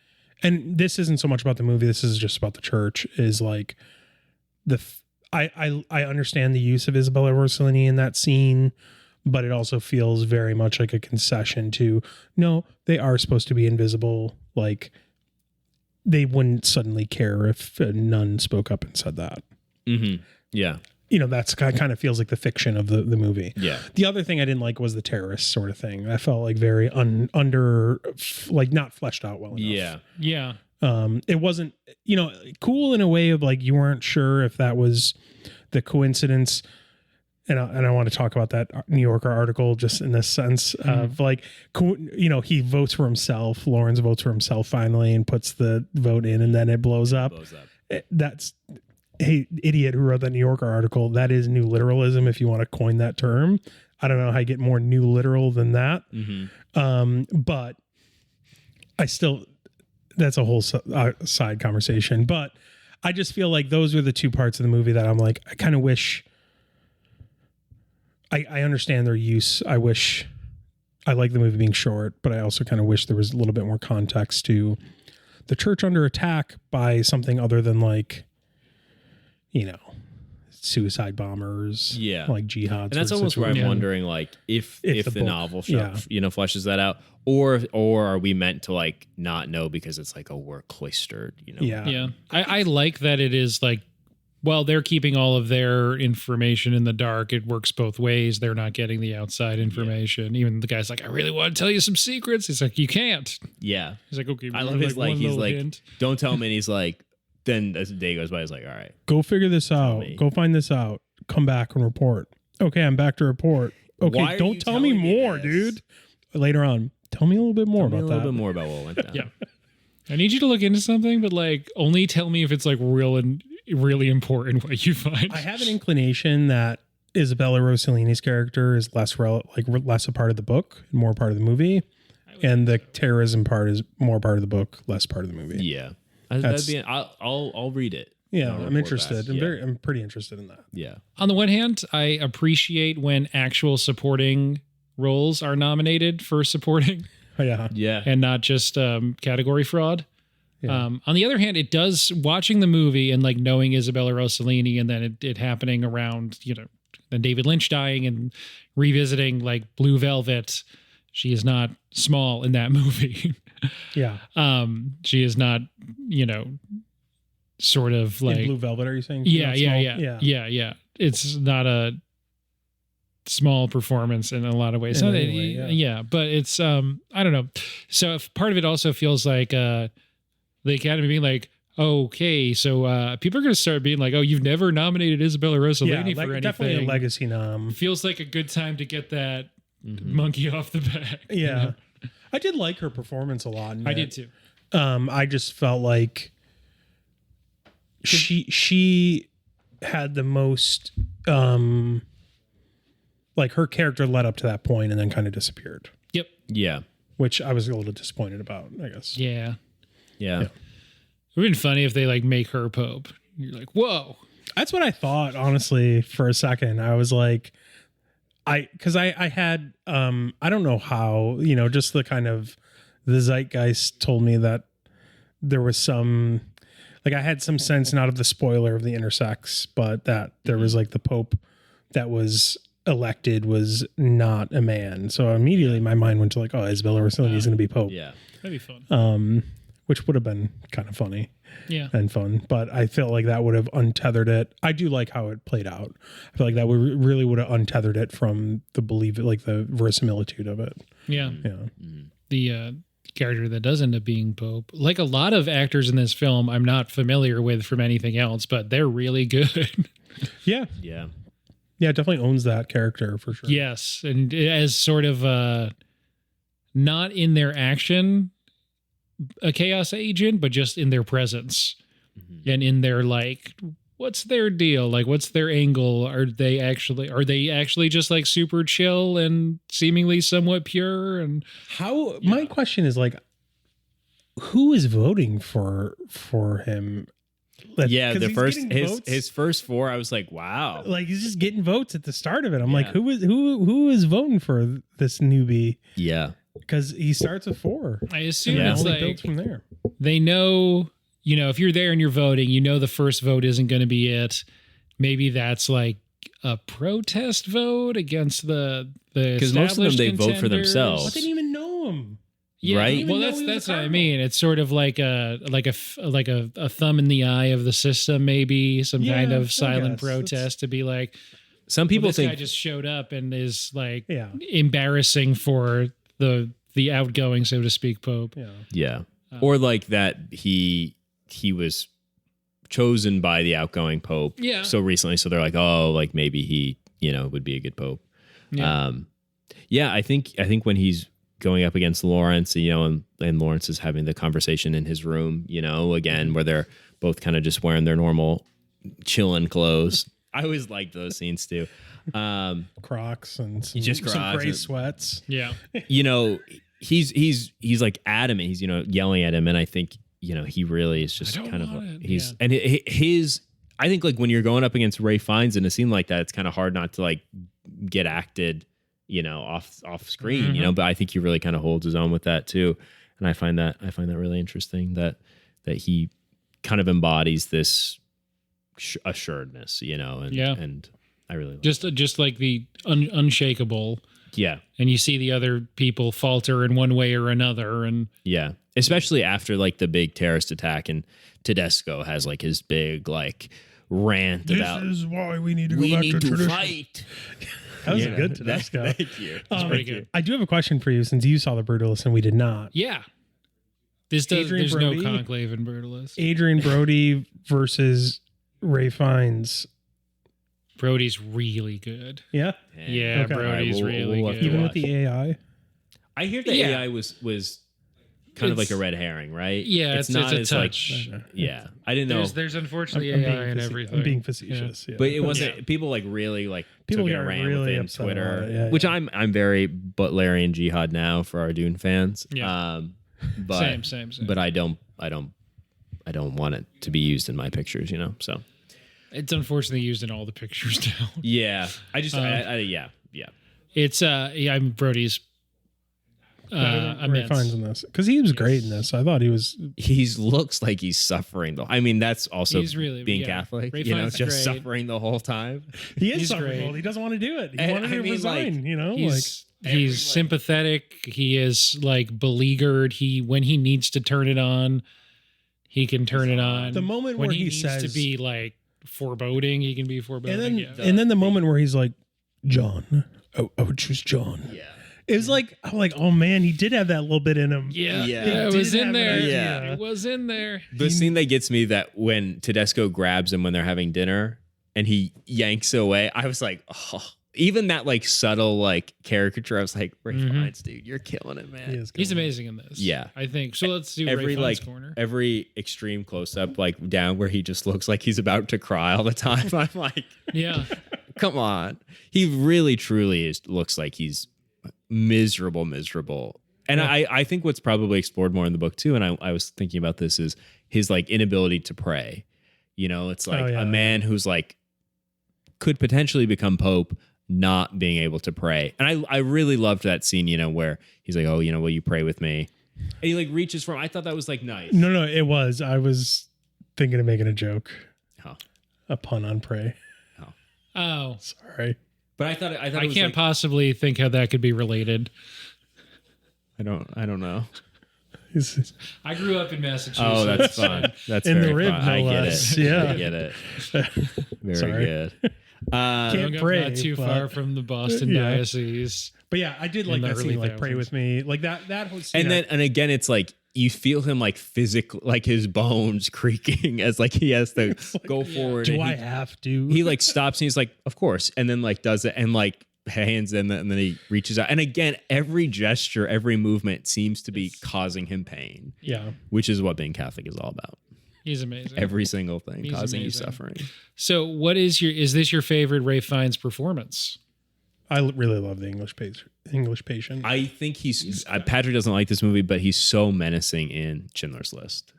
and this isn't so much about the movie, this is just about the church, is like I understand the use of Isabella Rossellini in that scene, but it also feels very much like a concession to, no, they are supposed to be invisible. Like, they wouldn't suddenly care if a nun spoke up and said that. Yeah. You know, that's kind of feels like the fiction of the movie. Yeah. The other thing I didn't like was the terrorist sort of thing. I felt like very like not fleshed out well enough. Yeah. Yeah. It wasn't, you know, cool in a way of like, you weren't sure if that was the coincidence. And I want to talk about that New Yorker article just in this sense of like, you know, he votes for himself. Lawrence votes for himself finally and puts the vote in, and then it blows up. That's, hey, idiot who wrote that New Yorker article, that is new literalism if you want to coin that term. I don't know how you get more new literal than that. But I still, that's a whole side conversation. But I just feel like those are the two parts of the movie that I'm like, I kind of wish, I understand their use. I wish, I like the movie being short, but I also kind of wish there was a little bit more context to the church under attack by something other than like, you know, suicide bombers, like jihads. And that's almost where I'm wondering, like, if the novel you know, fleshes that out, or are we meant to like not know because it's like, oh, we're cloistered, you know? Yeah. I like that it is like, well, they're keeping all of their information in the dark. It works both ways. They're not getting the outside information. Even the guy's like, I really want to tell you some secrets. He's like, you can't. Yeah. He's like, okay. I love his like, he's like, hint. Don't tell him. And he's like, then as the day goes by, it's like, all right, go figure this out. me. Go find this out. Come back and report. Okay, I'm back to report. Why Okay, are don't you tell me telling me more, this? dude. Later on, tell me a little bit more about a that. little bit more about what went down. Yeah. I need you to look into something, but like only tell me if it's like real and really important what you find. I have an inclination that Isabella Rossellini's character is less a part of the book and more part of the movie, and the terrorism part is more part of the book, less part of the movie. Yeah. I'll read it. Yeah, I'll I'm report interested. back. I'm pretty interested in that. Yeah. On the one hand, I appreciate when actual supporting roles are nominated for supporting Oh, yeah. Yeah. and not just category fraud. Yeah. On the other hand, it does, watching the movie and like knowing Isabella Rossellini and then it happening around, then David Lynch dying and revisiting like Blue Velvet. She is not small in that movie. Yeah. She is not, sort of like In Blue Velvet, are you saying? yeah. It's not a small performance in a lot of ways. In Not- any way, but it's I don't know. So if part of it also feels like the Academy being like, okay, so people are going to start being like, oh, you've never nominated Isabella Rossellini for anything. Definitely a legacy nom. Feels like a good time to get that monkey off the back. Yeah. I did like her performance a lot. I did too. I just felt like she had the most like her character led up to that point and then kind of disappeared, Yep. Yeah. which I was a little disappointed about, I guess. Yeah. Yeah. It would have been funny if they like make her Pope. You're like, whoa. That's what I thought, honestly, for a second. I was like, because I had, I don't know how, just the kind of the zeitgeist told me that there was some, like I had some sense, not of the spoiler of the intersex, but that there was like the Pope that was elected was not a man. So immediately my mind went to like, oh, Isabella Rossellini is going to be Pope. Yeah. That'd be fun. Which would have been kind of funny. Yeah. And fun, but I felt like that would have untethered it. I do like how it played out. I feel like that would really would have untethered it from the the verisimilitude of it. Yeah. Yeah. The character that does end up being Pope, like a lot of actors in this film, I'm not familiar with from anything else, but they're really good. Yeah. Yeah. Yeah. It definitely owns that character for sure. Yes. And as sort of not in their action, a chaos agent, but just in their presence and in their like, what's their deal? Like, what's their angle? Are they actually just like super chill and seemingly somewhat pure? And My question is like, who is voting for him? Yeah, 'Cause the he's first getting votes. his first four, I was like, wow. Like he's just getting votes at the start of it. I'm like, Yeah. who is voting for this newbie? Yeah. Because he starts with 4. I assume And it it's only like builds from there. they know, if you're there and you're voting, the first vote isn't going to be it. Maybe that's like a protest vote against the Because most of them, they vote for contenders. themselves. I didn't even know him. Yeah, Right? well, Even though that's he was that's a what I cardinal. mean. It's sort of like a thumb in the eye of the system, maybe some kind Yeah, I of silent guess. protest to be like, Some people this think guy just showed up and is like Yeah. embarrassing for the outgoing, so to speak, Pope. Yeah. Yeah. Or like that he was chosen by the outgoing pope Yeah. so recently. So they're like, oh, like maybe he, would be a good pope. Yeah. I think when he's going up against Lawrence, and Lawrence is having the conversation in his room, again, where they're both kind of just wearing their normal chilling clothes. I always like those scenes too. Crocs and some, Just some Crocs gray and- sweats. Yeah. He's like adamant. He's, yelling at him. And I think, he really is just I don't kind of, want it. he's, Yeah. and his, I think like when you're going up against Ray Fiennes in a scene like that, it's kind of hard not to like get acted, off screen, but I think he really kind of holds his own with that too. And I find that really interesting that he kind of embodies this assuredness, and, Yeah. and I really like Just like the unshakable. yeah. And you see the other people falter in one way or another. And Yeah. Especially after like the big terrorist attack and Tedesco has like his big like rant about This is why we need to go we back need to to tradition. fight. That was Yeah. a good Tedesco. Thank you. pretty good. I do have a question for you since you saw The Brutalist and we did not. yeah. There's Brody, no Conclave in Brutalist. Adrian Brody versus Ray Fiennes. Brody's really good. Yeah? Yeah, Okay. Brody's really good. Even with the AI? I hear the AI was kind of like a red herring, right? Yeah, it's not a as touch. like I didn't know. There's unfortunately AI and everything. I'm being facetious. Yeah. But it wasn't. People like really like People took it got around really within upset Twitter, about it. which I'm very Butlerian jihad now for our Dune fans. Yeah. But Same. But I don't want it to be used in my pictures, So it's unfortunately used in all the pictures now. yeah, I just yeah. It's I'm Brody's. Ray Fiennes in this because he was great in this. I thought he was. He looks like he's suffering. I mean, that's also He's really, being Catholic. Ray Just great. suffering the whole time. He is He's suffering. great. Well, he doesn't want to do it. He wanted to resign. He's sympathetic. He is like beleaguered. When he needs to turn it on, he can turn it on. The moment when where he he needs says to be like foreboding, he can be foreboding. and then the moment where he's like, John, I would choose John. Yeah. It was like, I'm like, oh man, he did have that little bit in him. Yeah, It it was in there. Yeah. It was in there. The scene that gets me that when Tedesco grabs him when they're having dinner and he yanks away, I was like, oh. Even that like subtle like caricature, I was like, Ray Fiennes, dude, you're killing it, man. He's amazing in this. Yeah. I think. So let's do Every Ray Fiennes' like corner. every extreme close up like down where he just looks like he's about to cry all the time. I'm like, Yeah. come on. He really truly looks like he's miserable. And I think what's probably explored more in the book too, and I was thinking about this, is his like inability to pray. It's like a man who's like could potentially become Pope, not being able to pray. And I really loved that scene, where he's like, oh, will you pray with me? And he like reaches for him. I thought that was like nice. No, it was. I was thinking of making a joke. Oh. A pun on pray. Oh. Sorry. But I thought I can't possibly think how that could be related. I don't know. I grew up in Massachusetts. Oh, that's fun. That's in very the rib, fun. no I get less. it. Yeah. I get it. Very Sorry. good. Can't pray, not too but- far from the Boston diocese. But yeah, I did like In the that early scene, like pray thousands. with me, like that whole scene. And again, it's like you feel him like physically, like his bones creaking as like he has to go forward. do and I have to? He like stops and he's like, of course, and then like does it and like hands and then he reaches out. And again, every gesture, every movement seems to be causing him pain. Yeah. Which is what being Catholic is all about. He's amazing. Every single thing He's causing you amazing. suffering. So is this your favorite Ray Fiennes performance? I really love the English Patient. I think he's Patrick doesn't like this movie, but he's so menacing in Schindler's List.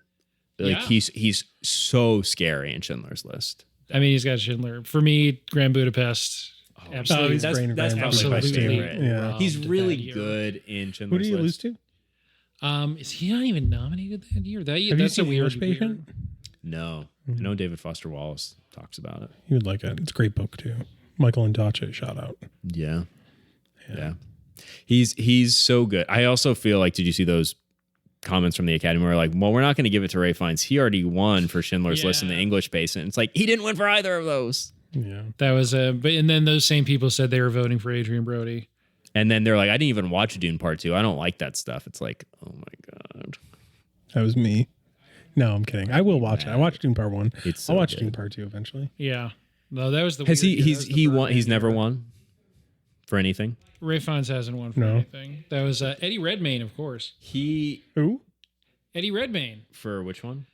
Like Yeah. he's so scary in Schindler's List. I mean, he's got Schindler. For me, Grand Budapest. Absolutely. he's great in that's Grand probably my Budapest, too. favorite. Yeah. He's robbed really that year. good in Who Schindler's did you lose List. to? Is he not even nominated that year? Have you That's seen a weird English Patient? No, I know David Foster Wallace talks about it. You would like it. It's a great book too. Michael Ondaatje, shout out. Yeah. He's so good. I also feel like, did you see those comments from the Academy where like, well, we're not going to give it to Ray Fiennes. He already won for Schindler's List in the English Patient. It's like he didn't win for either of those. Yeah. That was and then those same people said they were voting for Adrian Brody. And then they're like, I didn't even watch Dune Part 2. I don't like that stuff. It's like, oh my God. That was me. No, I'm kidding. I will watch it. I watched Dune Part 1. It's so I'll watch good. Dune Part 2 eventually. Yeah. No, that was the Has weird year. That was the he Birdman won? He's year. never won for anything. Ray Fiennes hasn't won for No. anything. That was Eddie Redmayne, of course. Who? Eddie Redmayne. For which one?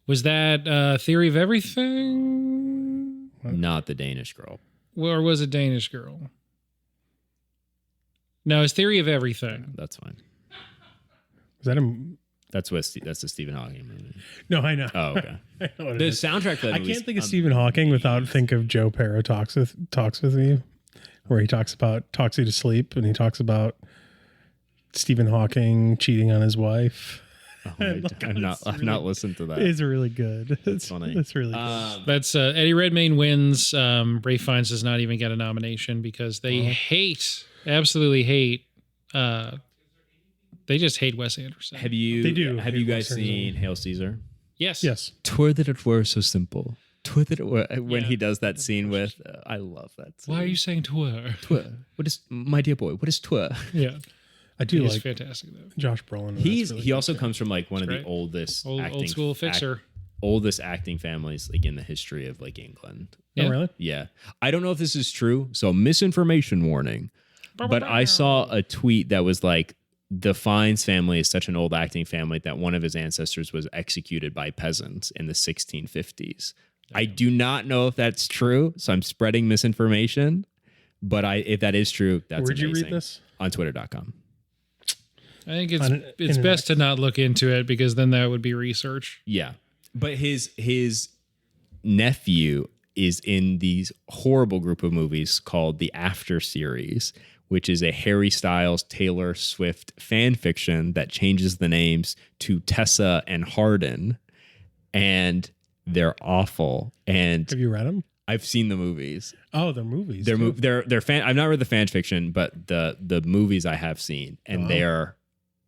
Was that Theory of Everything? Not the Danish girl. Or was it Danish Girl? No, it's Theory of Everything. That's fine. Was that him? That's the Stephen Hawking movie. No, I know. Oh, okay. I know what it The is. soundtrack for that I movie can't think of Stephen Hawking without think of Joe Pera talks with me, where he talks you to sleep, and he talks about Stephen Hawking cheating on his wife. I've not listened to that. It's really good. It's funny. It's really good. That's Eddie Redmayne wins. Ray Fiennes does not even get a nomination because they absolutely hate. They just hate Wes Anderson. Have you? They do. Have you guys seen Hail Caesar? Yes. Yes. Twere that it were so simple. Twere that it were. When Yeah. he does that scene with, I love that scene. Why are you saying twere? Twere? What is, my dear boy? What is twere? Yeah. I do He's like fantastic though. Josh Brolin. He also comes from like one of the right. oldest Old school fixer. oldest acting families like in the history of like England. Yeah. Oh, really? Yeah. I don't know if this is true, so misinformation warning. But I saw a tweet that was like, the Fiennes family is such an old acting family that one of his ancestors was executed by peasants in the 1650s. I do not know if that's true, so I'm spreading misinformation. But if that is true, that's Where'd amazing. you read this? On Twitter.com. I think it's best to not look into it because then that would be research. Yeah. But his nephew is in these horrible group of movies called the After series, which is a Harry Styles, Taylor Swift fan fiction that changes the names to Tessa and Hardin. And they're awful. And Have you read them? I've seen the movies. Oh, they're movies. They're fan. I've not read the fan fiction, but the movies I have seen, and they're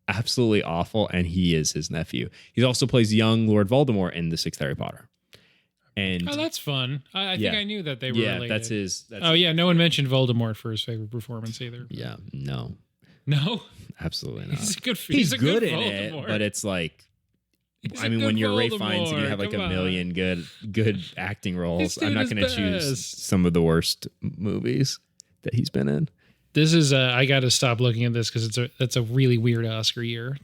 absolutely awful. And he is his nephew. He also plays young Lord Voldemort in the sixth Harry Potter. And that's fun. I think I knew that they were related. that's his. No one mentioned Voldemort for his favorite performance either. Yeah, no, absolutely not. He's good. He's good in Voldemort. it, but it's like. He's I a mean, good when you're Ray Voldemort. Fiennes and you have like Come a on. million good acting roles, He's doing I'm not his going to choose best. some of the worst movies that he's been in. This is I got to stop looking at this because that's a really weird Oscar year.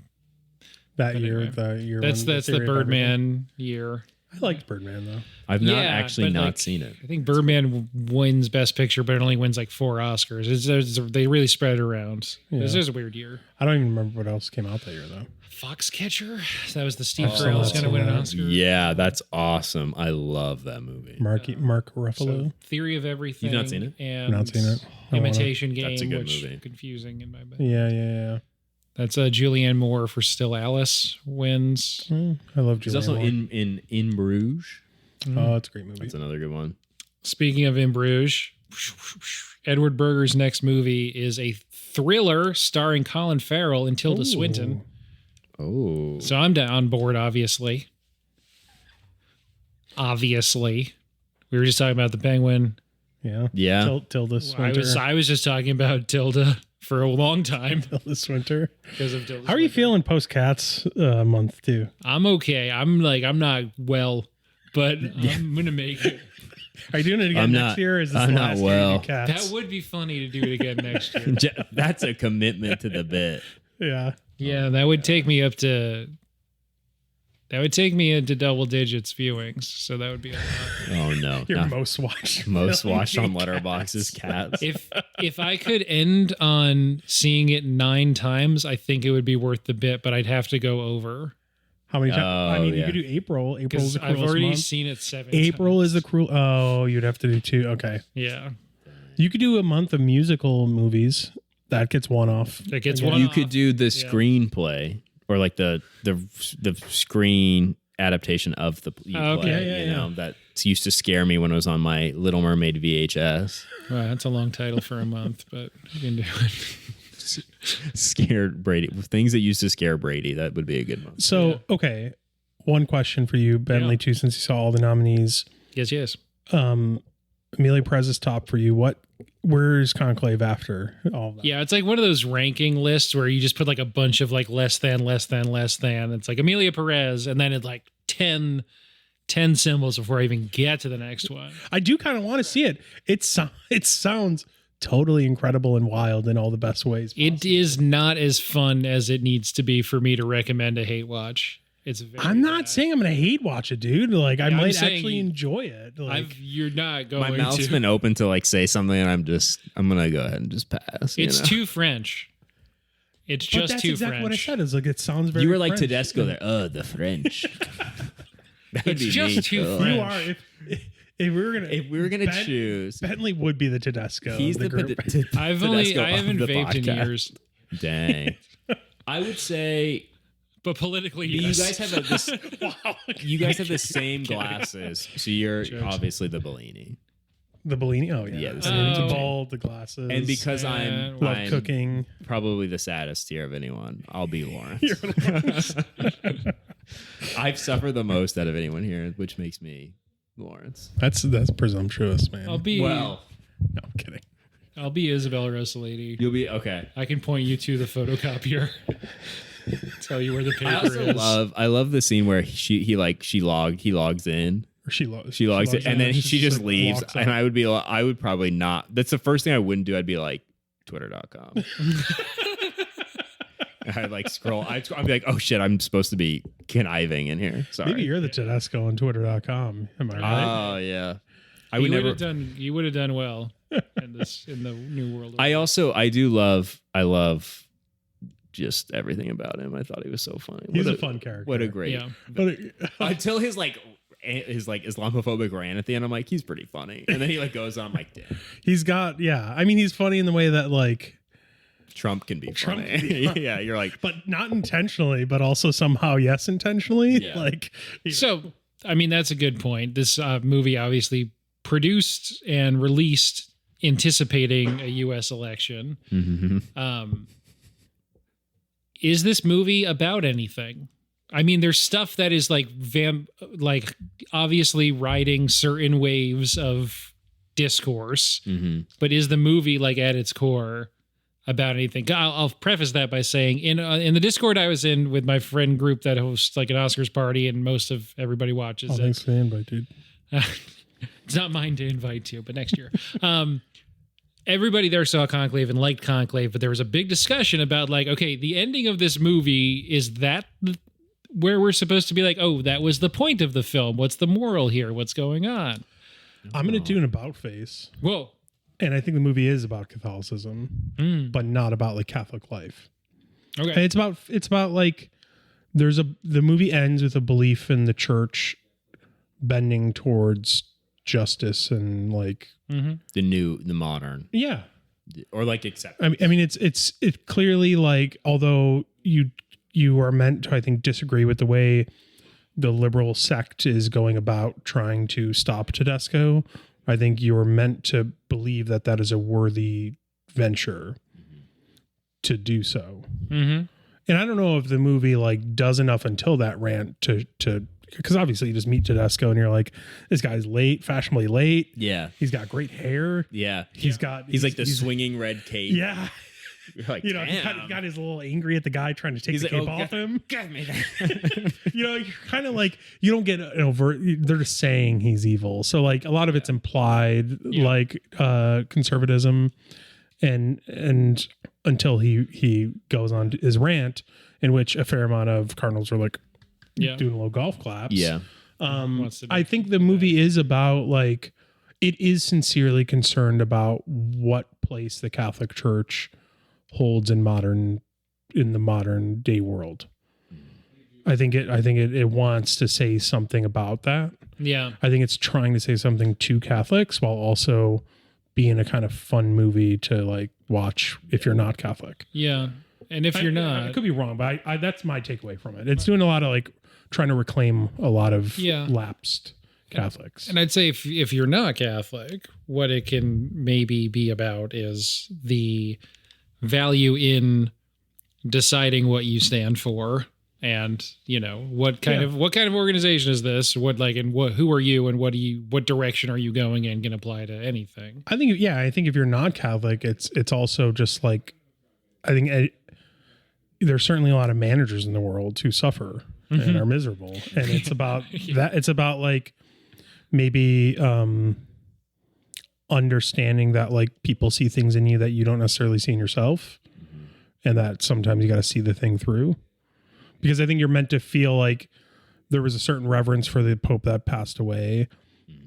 That But year, anyway. the year. That's when the theory of Birdman year. everything. I liked Birdman though. I've not Yeah, actually but, not like, seen it. I think Birdman wins Best Picture, but it only wins like 4 Oscars. They really spread it around. Yeah. This is a weird year. I don't even remember what else came out that year though. Foxcatcher. That was the Steve Oh, Carell is that's going to win an right. Oscar. Yeah, that's awesome. I love that movie. Mark Ruffalo. So, Theory of Everything. You've not seen it? And Not seen it. I wanna. Imitation Game, That's a good which movie. confusing in my bed. Yeah. That's Julianne Moore for Still Alice wins. I love He's Julianne also Moore. in Bruges. Oh, it's a great movie. That's another good one. Speaking of In Bruges, Edward Berger's next movie is a thriller starring Colin Farrell and Tilda Ooh. Swinton. Oh, So I'm on board, obviously. Obviously. We were just talking about the Penguin. Yeah. yeah. Tilda Swinton. I was just talking about Tilda for a long time Tilda Swinton. because of Tilda How are you Swinton. feeling post Cats month too? I'm okay. I'm not well, but I'm gonna make it. Are you doing it again I'm next not- year? Or is this I'm the not last well. year you do Cats? That would be funny to do it again next year. That's a commitment to the bit. Yeah. Yeah, that would take me up to. That would take me into double digits viewings, so that would be a lot. Oh no, Your not most watched. most film watched on being Letterboxd is Cats. If I could end on seeing it 9 times, I think it would be worth the bit, but I'd have to go over How many times? I Oh, mean, you yeah. could do April. April's because the I've cruelest already month. seen it 7. April times. is the cruel. Oh, you'd have to do 2. Okay. Yeah, You could do a month of musical movies. That gets one off. that gets Okay. one. You off. could do the screenplay or like the screen adaptation of the play. Okay. You know that used to scare me when it was on my Little Mermaid VHS. Wow, that's a long title for a month, but you can do it. Scared Brady. Things that used to scare Brady. That would be a good one. So, okay. One question for you, Bentley, Yeah. too, since you saw all the nominees. Yes. Amelia Perez is top for you. Where's Conclave after all of that? Yeah, it's like one of those ranking lists where you just put like a bunch of like less than. It's like Amelia Perez, and then it's like 10 symbols before I even get to the next one. I do kind of want to see it. It sounds totally incredible and wild in all the best ways. It is not as fun as it needs to be for me to recommend a hate watch. It's very I'm not bad. saying I'm going to hate watch it, dude. Like, I Yeah, I'm might saying actually you- enjoy it. Like, You're not going My mouth's to. been open to like say something, and I'm gonna go ahead and just pass. It's you know? too French. It's but just that's too exactly French. what I said. Is like, it sounds very You were like French. Tedesco there. Oh, the French. That would It's be just me. too Ugh. French. You are. If we were gonna choose, Bentley would be the Tedesco. he's of the group. I Tedesco haven't of the vaped in podcast. years, Dang. I would say but politically, you yes. guys have this. Wow. You guys have the same glasses, so you're Jokes. obviously the Bellini. The Bellini. Oh yeah. Yeah, the I mean, same. the bald, the glasses. And because I'm love cooking. probably the saddest here of anyone, I'll be Lawrence. You're Lawrence. I've suffered the most out of anyone here, which makes me Lawrence. That's presumptuous, man. I'll be Well, No, I'm kidding. I'll be Isabella Rossellini. You'll be okay. I can point you to the photocopier. Tell you where the paper is. I love the scene where he logs in. Or she logs it, and then she just leaves. And I would probably not. That's the first thing I wouldn't do. I'd be like, twitter.com. I'd like scroll. I'd be like, oh shit, I'm supposed to be conniving in here. Sorry. Maybe you're the Tedesco on twitter.com. Am I right? Oh yeah. You would have done well in the new world. I love just everything about him. I thought he was so funny. He's a fun character. What a great. Yeah. Until his Islamophobic rant at the end, I'm like, he's pretty funny. And then he like goes on, I'm like, damn. He's got, I mean, he's funny in the way that like Trump can be funny. Yeah, you're like, but not intentionally, but also somehow yes intentionally. Yeah. Like, so I mean, that's a good point. This movie obviously produced and released anticipating a U.S. election. Mm-hmm. Is this movie about anything? I mean, there's stuff that is like obviously riding certain waves of discourse, but is the movie like at its core about anything? I'll preface that by saying in the Discord I was in with my friend group that hosts like an Oscars party and most of everybody watches. Thanks for the invite, dude. It's not mine to invite to, but next year. Everybody there saw Conclave and liked Conclave, but there was a big discussion about like, okay, the ending of this movie, is that where we're supposed to be like, oh, that was the point of the film. What's the moral here? What's going on? I'm going to do an about face. Whoa. And I think the movie is about Catholicism, but not about like Catholic life. Okay. And it's about like, the movie ends with a belief in the church bending towards justice and like the modern, or like accept. I mean it's clearly like, although you are meant to, I think, disagree with the way the liberal sect is going about trying to stop Tedesco, I think you're meant to believe that is a worthy venture to do so. And I don't know if the movie like does enough until that rant to because obviously you just meet Tedesco and you're like, this guy's fashionably late. Yeah. He's got great hair. Yeah. He's like the swinging red cape. Yeah. You're like, you know, he got his little angry at the guy trying to take the cape off him. God, me that. You know, you're kind of like, you don't get an overt, they're just saying he's evil. So like a lot of it's implied, like conservatism and until he goes on his rant, in which a fair amount of Cardinals are like, doing a little golf claps. Yeah. I think the movie is about like, it is sincerely concerned about what place the Catholic Church holds in the modern day world. I think it wants to say something about that. Yeah. I think it's trying to say something to Catholics while also being a kind of fun movie to like watch if you're not Catholic. Yeah. And if you're not, I could be wrong, but I that's my takeaway from it. It's doing a lot of like trying to reclaim a lot of lapsed Catholics. And I'd say if you're not Catholic, what it can maybe be about is the value in deciding what you stand for, and you know what kind of organization is this? Who are you, and what direction are you going in can apply to anything. I think if you're not Catholic, it's also just like, I think there's certainly a lot of managers in the world who suffer and are miserable, and it's about that. It's about like maybe understanding that like people see things in you that you don't necessarily see in yourself, and that sometimes you got to see the thing through, because I think you're meant to feel like there was a certain reverence for the Pope that passed away.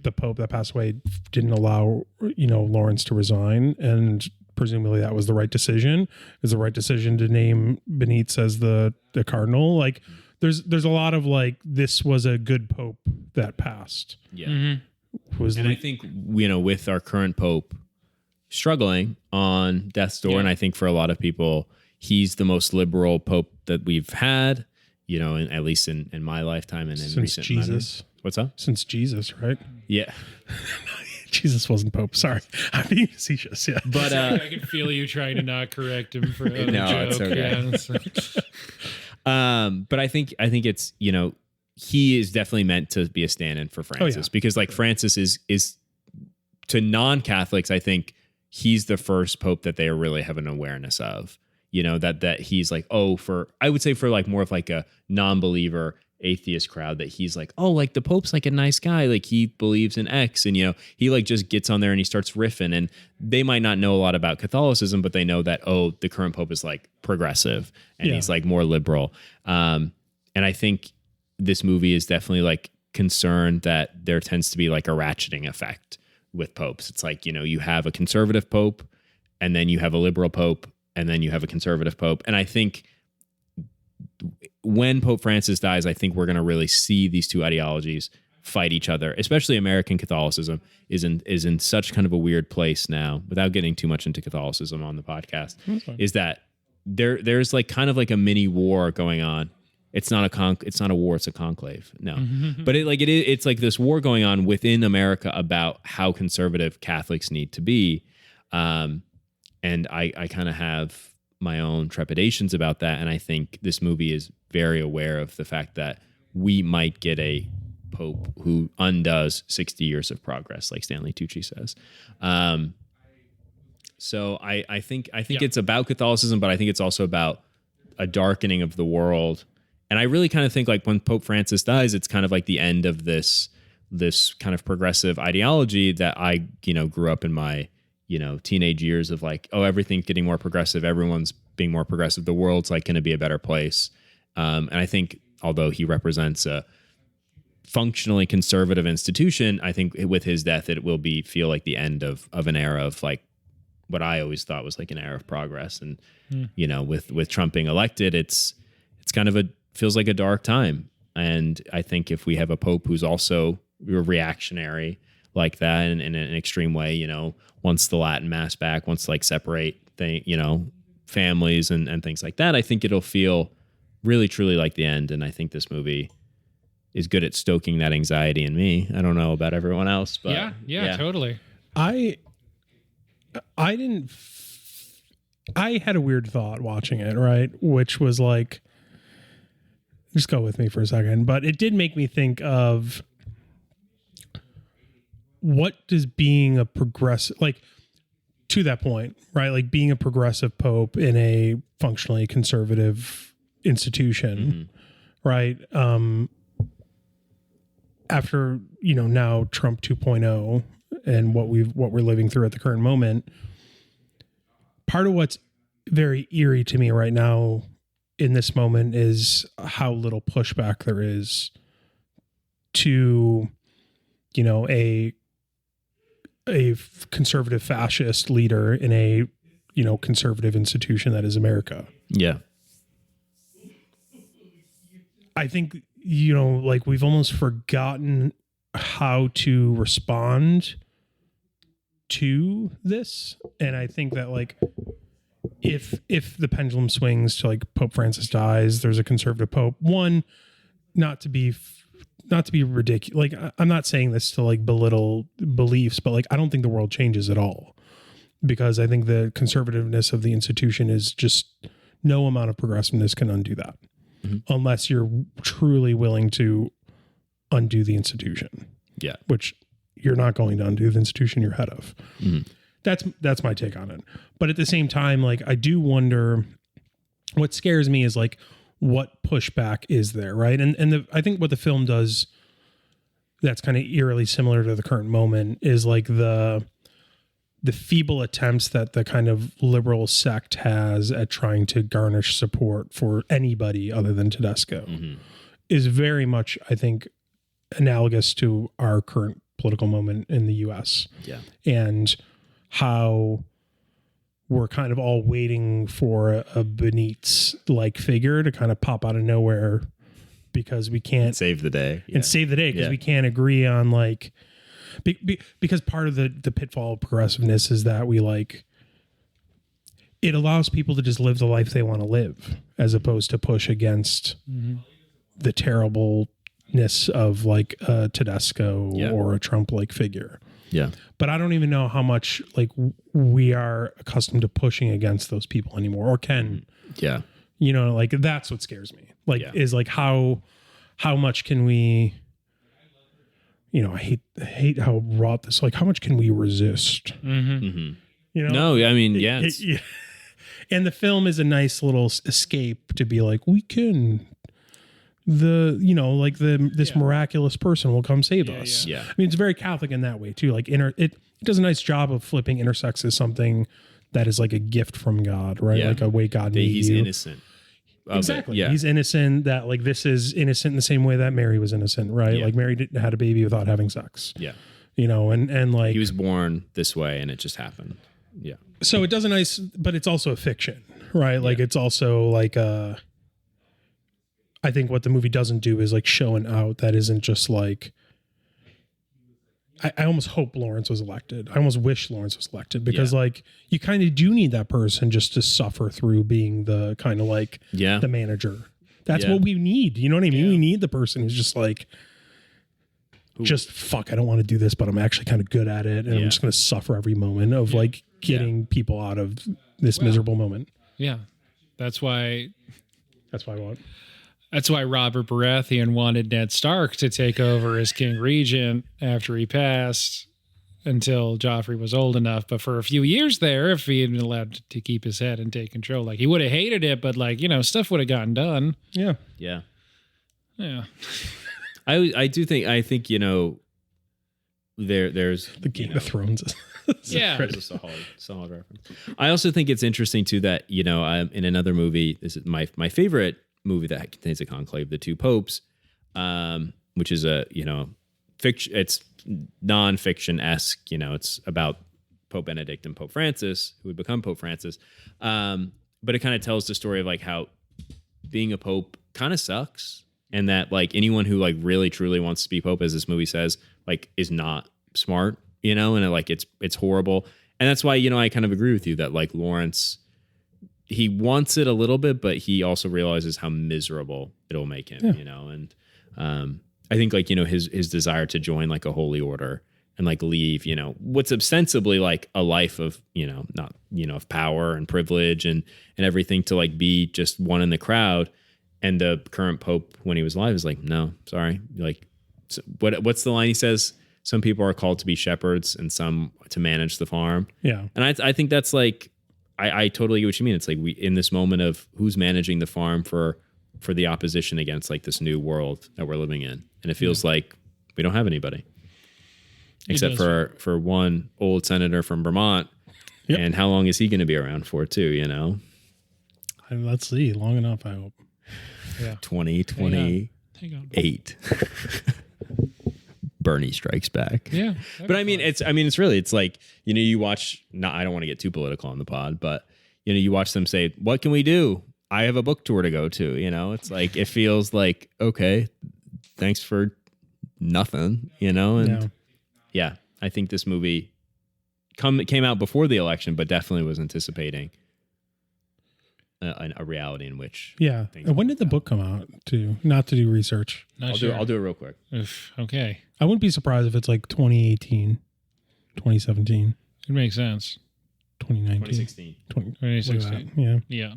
The Pope that passed away didn't allow, Lawrence to resign, and presumably that was the right decision. It was the right decision to name Benitez as the cardinal. Like there's a lot of like, this was a good Pope that passed. Yeah. I think, with our current Pope struggling on death's door, and I think for a lot of people, he's the most liberal Pope that we've had, at least in my lifetime and in since recent Jesus. What's up? Since Jesus, right? Yeah. Jesus wasn't Pope. Sorry. I'm being facetious. Yeah. But I can feel you trying to not correct him for a joke. It's okay. Yeah, but I think it's, he is definitely meant to be a stand-in for Francis, because like Francis is to non-Catholics, I think he's the first pope that they really have an awareness of. You know, that he's like, oh, I would say for like more of like a non-believer atheist crowd, that he's like, oh, like the Pope's like a nice guy, like he believes in X, and you know, he like just gets on there and he starts riffing, and they might not know a lot about Catholicism, but they know that, oh, the current Pope is like progressive and he's like more liberal. And I think this movie is definitely like concerned that there tends to be like a ratcheting effect with popes. It's like, you know, you have a conservative Pope, and then you have a liberal Pope, and then you have a conservative Pope. And I think when Pope Francis dies, I think we're going to really see these two ideologies fight each other, especially American Catholicism is in such kind of a weird place now, without getting too much into Catholicism on the podcast, is that there's like kind of like a mini war going on. It's not a war, it's a conclave. No. But it's like this war going on within America about how conservative Catholics need to be. And I kind of have my own trepidations about that. And I think this movie is very aware of the fact that we might get a pope who undoes 60 years of progress, like Stanley Tucci says. So I think it's about Catholicism, but I think it's also about a darkening of the world. And I really kind of think like when Pope Francis dies, it's kind of like the end of this kind of progressive ideology that I, you know, grew up in my, you know, teenage years of like, oh, everything's getting more progressive. Everyone's being more progressive. The world's like going to be a better place. And I think although he represents a functionally conservative institution, I think with his death, it will feel like the end of an era of like what I always thought was like an era of progress. And, you know, with Trump being elected, it's kind of feels like a dark time. And I think if we have a pope who's also reactionary like that in an extreme way, you know, wants the Latin mass back, wants to like separate families and things like that, I think it'll feel really truly like the end. And I think this movie is good at stoking that anxiety in me. I don't know about everyone else, but yeah. Totally. I had a weird thought watching it, right? Which was like, just go with me for a second, but it did make me think of what does being a progressive, like to that point, right? Like being a progressive pope in a functionally conservative institution, right? After, you know, now Trump 2.0 and what we're living through at the current moment, part of what's very eerie to me right now in this moment is how little pushback there is to, you know, a conservative fascist leader in a, you know, conservative institution that is America. Yeah. I think, you know, like we've almost forgotten how to respond to this. And I think that like if the pendulum swings to like Pope Francis dies, there's a conservative pope, one, not to be ridiculous. Like I'm not saying this to like belittle beliefs, but like I don't think the world changes at all, because I think the conservativeness of the institution is just no amount of progressiveness can undo that, unless you're truly willing to undo the institution. Yeah, which you're not going to undo the institution you're head of. That's my take on it. But at the same time, like I do wonder, what scares me is like what pushback is there, right? And I think what the film does that's kind of eerily similar to the current moment is like the feeble attempts that the kind of liberal sect has at trying to garnish support for anybody other than Tedesco is very much, I think, analogous to our current political moment in the US. Yeah. And how we're kind of all waiting for a Benitez-like figure to kind of pop out of nowhere because we can't save the day because we can't agree on like, because part of the pitfall of progressiveness is that we like, it allows people to just live the life they want to live as opposed to push against the terribleness of like a Tedesco or a Trump-like figure. Yeah. But I don't even know how much like we are accustomed to pushing against those people anymore or can. Yeah. You know, like that's what scares me. Like is like how much can we, you know, I hate how wrought this, like how much can we resist? You You know? No, I mean, yeah. And the film is a nice little escape to be like, we can, this miraculous person will come save us. Yeah. I mean, it's very Catholic in that way too. Like it does a nice job of flipping intersex as something that is like a gift from God, right? Yeah. Like a way God made He's you. innocent. Exactly. Yeah. He's innocent, that like this is innocent in the same way that Mary was innocent, right? Yeah. Like Mary had a baby without having sex. Yeah. You know, and like He was born this way and it just happened. Yeah. so it does a nice, but it's also a fiction, right? Like it's also like I think what the movie doesn't do is like showing out that isn't just like, I almost hope Lawrence was elected. I almost wish Lawrence was elected because like you kind of do need that person just to suffer through being the kind of like the manager. That's what we need. You know what I mean? We need the person who's just like, just fuck, I don't want to do this, but I'm actually kind of good at it. And I'm just going to suffer every moment of like getting people out of this miserable moment. Yeah. That's why I want. That's why Robert Baratheon wanted Ned Stark to take over as King Regent after he passed until Joffrey was old enough. But for a few years there, if he had been allowed to keep his head and take control, like he would have hated it, but like, stuff would have gotten done. Yeah. Yeah. Yeah. I think, there's the Game of Thrones. Yeah. It's a solid reference. I also think it's interesting too that, in another movie, this is my favorite movie that contains a conclave, The Two Popes, which is a fiction. It's non-fiction-esque. It's about Pope Benedict and Pope Francis, who would become Pope Francis. But it kind of tells the story of like how being a pope kind of sucks, and that like anyone who like really truly wants to be pope, as this movie says, like is not smart, and it's horrible. And that's why I kind of agree with you that like Lawrence, he wants it a little bit, but he also realizes how miserable it'll make him, and I think like, his desire to join like a holy order and like leave, what's ostensibly like a life of, not, of power and privilege and everything, to like be just one in the crowd. And the current pope, when he was alive, is like, no, sorry. Like, what's the line he says? Some people are called to be shepherds and some to manage the farm. Yeah. And I think that's like, I totally get what you mean. It's like we in this moment of who's managing the farm for the opposition against like this new world that we're living in, and it feels like we don't have anybody except for one old senator from Vermont. Yep. And how long is he going to be around for too? Let's see, long enough, I hope. Yeah, 2028. Bernie strikes back. Yeah. But it's like, you watch, I don't want to get too political on the pod, but you watch them say, what can we do? I have a book tour to go to, it's like, it feels like, okay, thanks for nothing, and I think this movie came out before the election, but definitely was anticipating a reality in which. Yeah. And when did the book come out too? Not to do research. I'll do it real quick. Okay. I wouldn't be surprised if it's like 2018, 2017. It makes sense. 2019. 2016. Yeah. Yeah.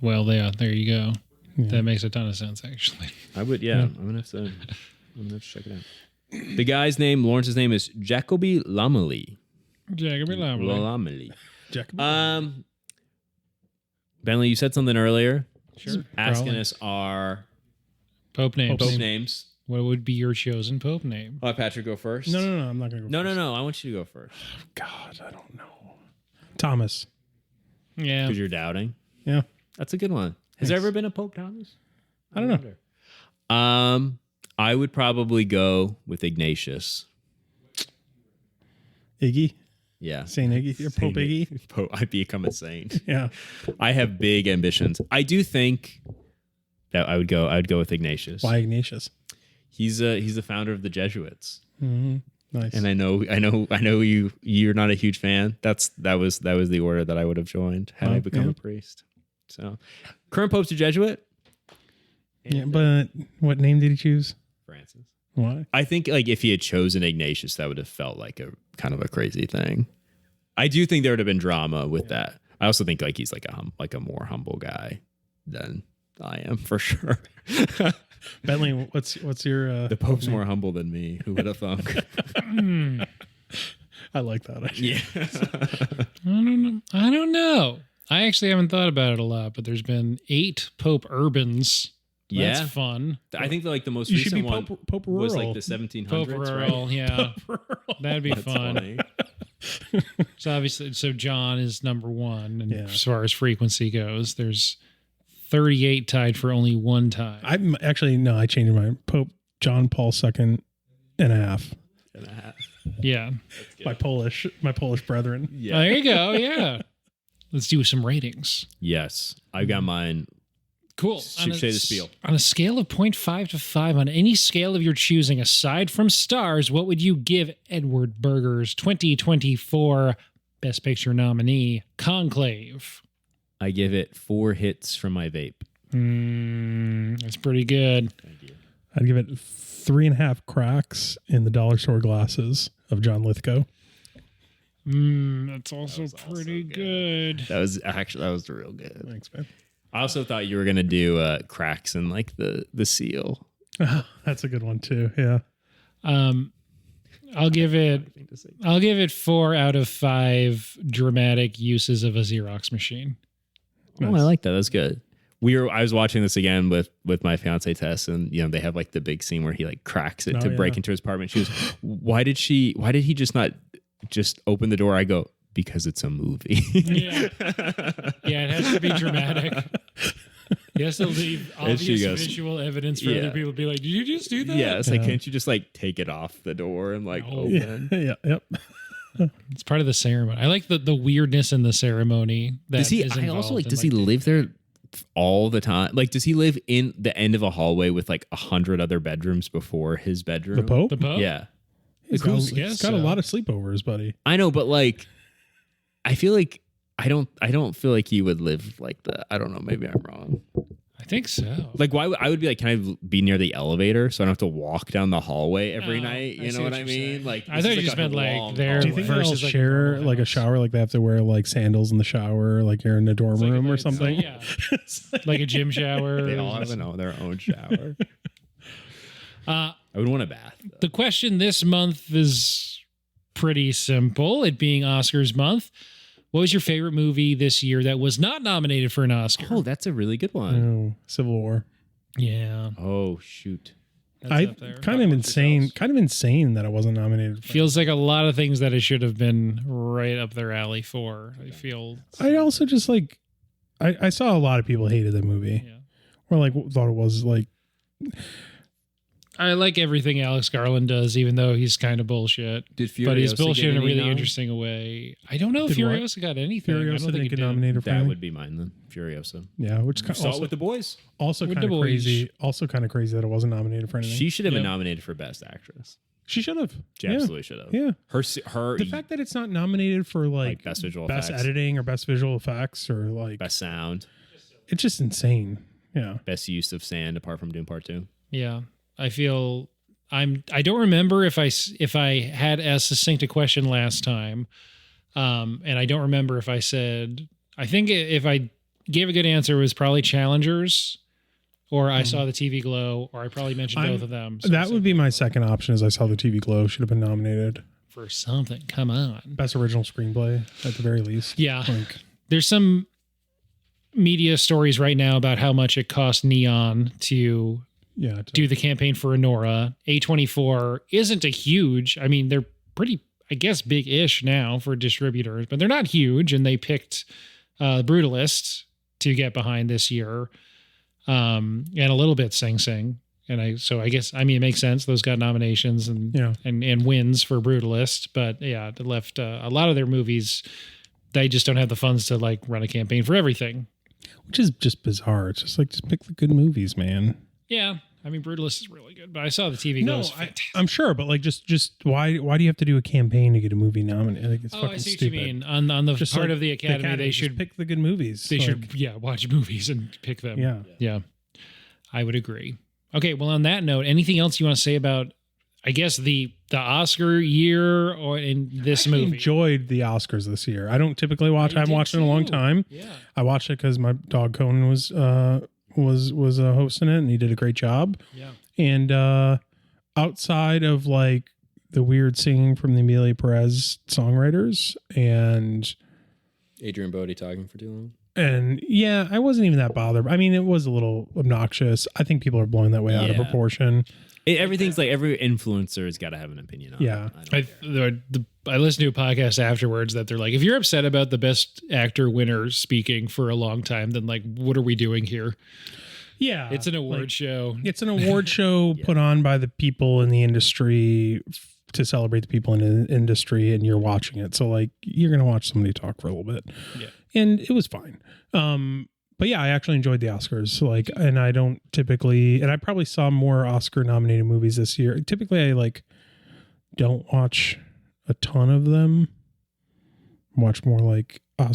Well, there you go. Yeah. That makes a ton of sense, actually. I would, I'm gonna have to check it out. The guy's name, Lawrence's name, is Jacoby Lamely. Bentley, you said something earlier. Sure. Asking us our Pope names. What would be your chosen Pope name? I'll let Patrick go first. No, I'm not going to go first. No. I want you to go first. God, I don't know. Thomas. Yeah. Because you're doubting. Yeah. That's a good one. Has there ever been a Pope Thomas? I don't know. I would probably go with Ignatius. Iggy? Yeah. Saint Iggy? You're Pope Iggy? I'd become a saint. Yeah. I have big ambitions. I do think that I would go with Ignatius. Why Ignatius? He's the founder of the Jesuits. Mm-hmm. Nice. And I know you're not a huge fan. That was the order that I would have joined had I become a priest. So, current Pope's a Jesuit. Yeah, but what name did he choose? Francis. Why? I think like if he had chosen Ignatius, that would have felt like a kind of a crazy thing. I do think there would have been drama with that. I also think like he's like a more humble guy than I am for sure. Bentley, what's your the Pope's more humble than me. Who would have thunk? I like that idea. Yeah. I don't know. I actually haven't thought about it a lot, but there's been 8 Pope Urbans. That's fun. I think the most You recent should be one Pope was Rural. like the 1700s, Pope Rural, right? yeah. That'd be That's fun. funny. So obviously, John is number 1, and Yeah. as far as frequency goes, there's 38 tied for only one time. I'm actually no. I changed my Pope John Paul II and a half. Yeah. My Polish brethren. Yeah. There you go. Yeah. Let's do some ratings. Yes. I've got mine. Cool. Say the spiel. On a scale of 0.5 to 5, on any scale of your choosing, aside from stars, what would you give Edward Berger's 2024 Best Picture nominee, Conclave? I give it 4 hits from my vape. That's pretty good. Thank you. I'd give it 3.5 cracks in the dollar store glasses of John Lithgow. That's also pretty also good. That was real good. Thanks, man. I also thought you were gonna do cracks in like the seal. That's a good one too. Yeah. I'll give it 4 out of 5 dramatic uses of a Xerox machine. Oh, I like that. That's good. I was watching this again with my fiance Tess, and they have like the big scene where he like cracks it to break into his apartment. She goes, why did he just not just open the door? I go, because it's a movie. Yeah. Yeah, it has to be dramatic. He has to leave obvious visual evidence for other people to be like, did you just do that? Yeah, it's like, can't you just like take it off the door and like open? Yeah. Yep. It's part of the ceremony. I like the weirdness in the ceremony. Does he live there all the time? Like, does he live in the end of a hallway with like 100 other bedrooms before his bedroom? The Pope? Yeah. He's got a lot of sleepovers, buddy. I know, but like, I feel like I don't feel like he would live like that. I don't know. Maybe I'm wrong. I think so. Like, why I would be like, can I be near the elevator so I don't have to walk down the hallway every night? You know what I mean? Like, I thought you just meant like there. Do you think they'll share like a shower? Like they have to wear like sandals in the shower, like you're in a dorm room or something? Yeah, like a gym shower. They all have their own shower. I would want a bath. Though. The question this month is pretty simple. It being Oscars month. What was your favorite movie this year that was not nominated for an Oscar? Oh, that's a really good one. Oh, Civil War. Yeah. Oh, shoot. That's kind of insane that it wasn't nominated. Feels like a lot of things that it should have been right up their alley for. I also just like, I saw a lot of people hated that movie. Yeah. Or like thought it was like. I like everything Alex Garland does, even though he's kind of bullshit. But he's bullshit in a really interesting way. I I don't know if Furiosa got anything. Furiosa I don't think didn't get nominated for That anything. would be mine then. Furiosa. Yeah, which Saw it with the boys. also With kind of the boys. crazy. Also kind of crazy that it wasn't nominated for anything. She should have been Yeah. nominated for Best Actress. She should have. She absolutely should have. Yeah. Her The fact that it's not nominated for like Best Visual best Effects, editing or best visual effects or like Best Sound, it's just insane. Yeah. Best use of sand apart from Doom Part 2. Yeah, I feel I don't remember if I had as succinct a question last time, and I don't remember if I said. I think if I gave a good answer, it was probably Challengers, or I saw the TV Glow, or I probably mentioned both of them. So That would be my second option. As I saw the TV Glow should have been nominated. for something. Come on, Best original screenplay at the very least. yeah. Like, There's some media stories right now about how much it cost Neon to yeah. do the campaign for Honora. A24 isn't a huge, I mean, they're pretty, I guess, big-ish now for distributors, but they're not huge, and they picked Brutalist to get behind this year, and a little bit Sing Sing. And I guess, I mean, it makes sense. Those got nominations and wins for Brutalist, but yeah, it left a lot of their movies, they just don't have the funds to like run a campaign for everything. which is just bizarre. It's just like just pick the good movies, man. Yeah, I mean, Brutalist is really good, but I saw the TV Glow. I'm sure, but like, just why do you have to do a campaign to get a movie nominated? Like, it's fucking I see stupid. what you mean. On the Just part like of the Academy, they just should pick the good movies. They Like, should watch movies and pick them. Yeah. I would agree. Okay, well, on that note, anything else you want to say about, I guess, the Oscar year or in this I movie? enjoyed the Oscars this year. I don't typically watch. I haven't did watched it in a long too. time. Yeah. I watched it because my dog Conan was hosting it, and he did a great job. Yeah. And outside of like the weird singing from the Amelia Perez songwriters, and Adrian Bodie talking for too long. And yeah, I wasn't even that bothered. I mean, it was a little obnoxious. I think people are blowing that way out of proportion. Everything's like every influencer has got to have an opinion on it. I listened to a podcast afterwards that they're like, if you're upset about the best actor winner speaking for a long time, then like, what are we doing here? Yeah. It's an award show. It's an award show put on by the people in the industry to celebrate the people in the industry, and you're watching it. So like, you're going to watch somebody talk for a little bit. Yeah. And it was fine. But yeah, I actually enjoyed the Oscars. Like, and I don't typically, and I probably saw more Oscar nominated movies this year. Typically I like don't watch a ton of them. Watch more like I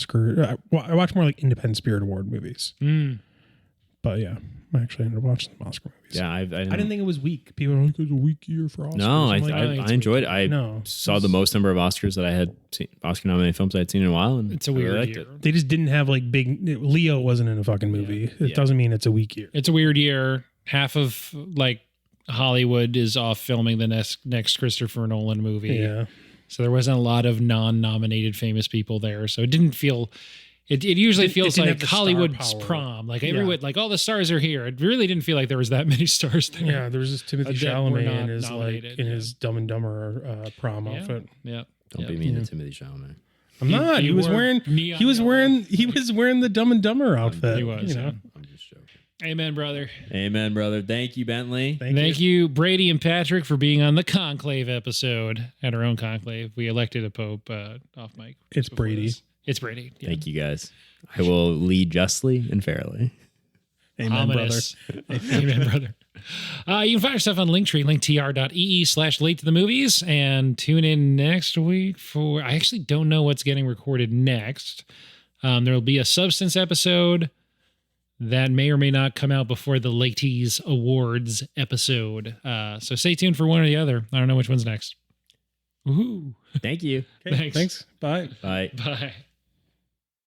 watch more like Independent Spirit Award movies. But yeah, I actually ended up watching some Oscar movies. Yeah, I didn't think it was weak. People are like, it's a weak year for Oscars. No, I enjoyed it. I saw the most number of Oscars that I had seen, Oscar nominated films I had seen in a while. And it's a weird year. They just didn't have like big. Leo wasn't in a fucking movie. It doesn't mean it's a weak year. It's a weird year. Half of like Hollywood is off filming the next Christopher Nolan movie. Yeah. So there wasn't a lot of non-nominated famous people there. So it didn't feel. It usually feels like Hollywood's prom. Like everyone, like all the stars are here. It really didn't feel like there was that many stars there. Yeah, there was just Timothy Chalamet in his Dumb and Dumber prom outfit. Yeah, don't be mean to Timothy Chalamet. I'm not. He was wearing the Dumb and Dumber outfit. He was. I'm just joking. Amen, brother. Amen, brother. Thank you, Bentley. Thank you, Brady and Patrick, for being on the Conclave episode. At our own Conclave, we elected a pope off mic. It's Brady. This. It's Brady. Yeah. Thank you, guys. I will lead justly and fairly. Amen, brother. Amen, brother. You can find our stuff on Linktree, linktr.ee/late to the movies, and tune in next week for. I actually don't know what's getting recorded next. There will be a Substance episode that may or may not come out before the Lateys Awards episode. So stay tuned for one or the other. I don't know which one's next. Woohoo! Thank you. Okay, thanks. Bye. Bye. Bye.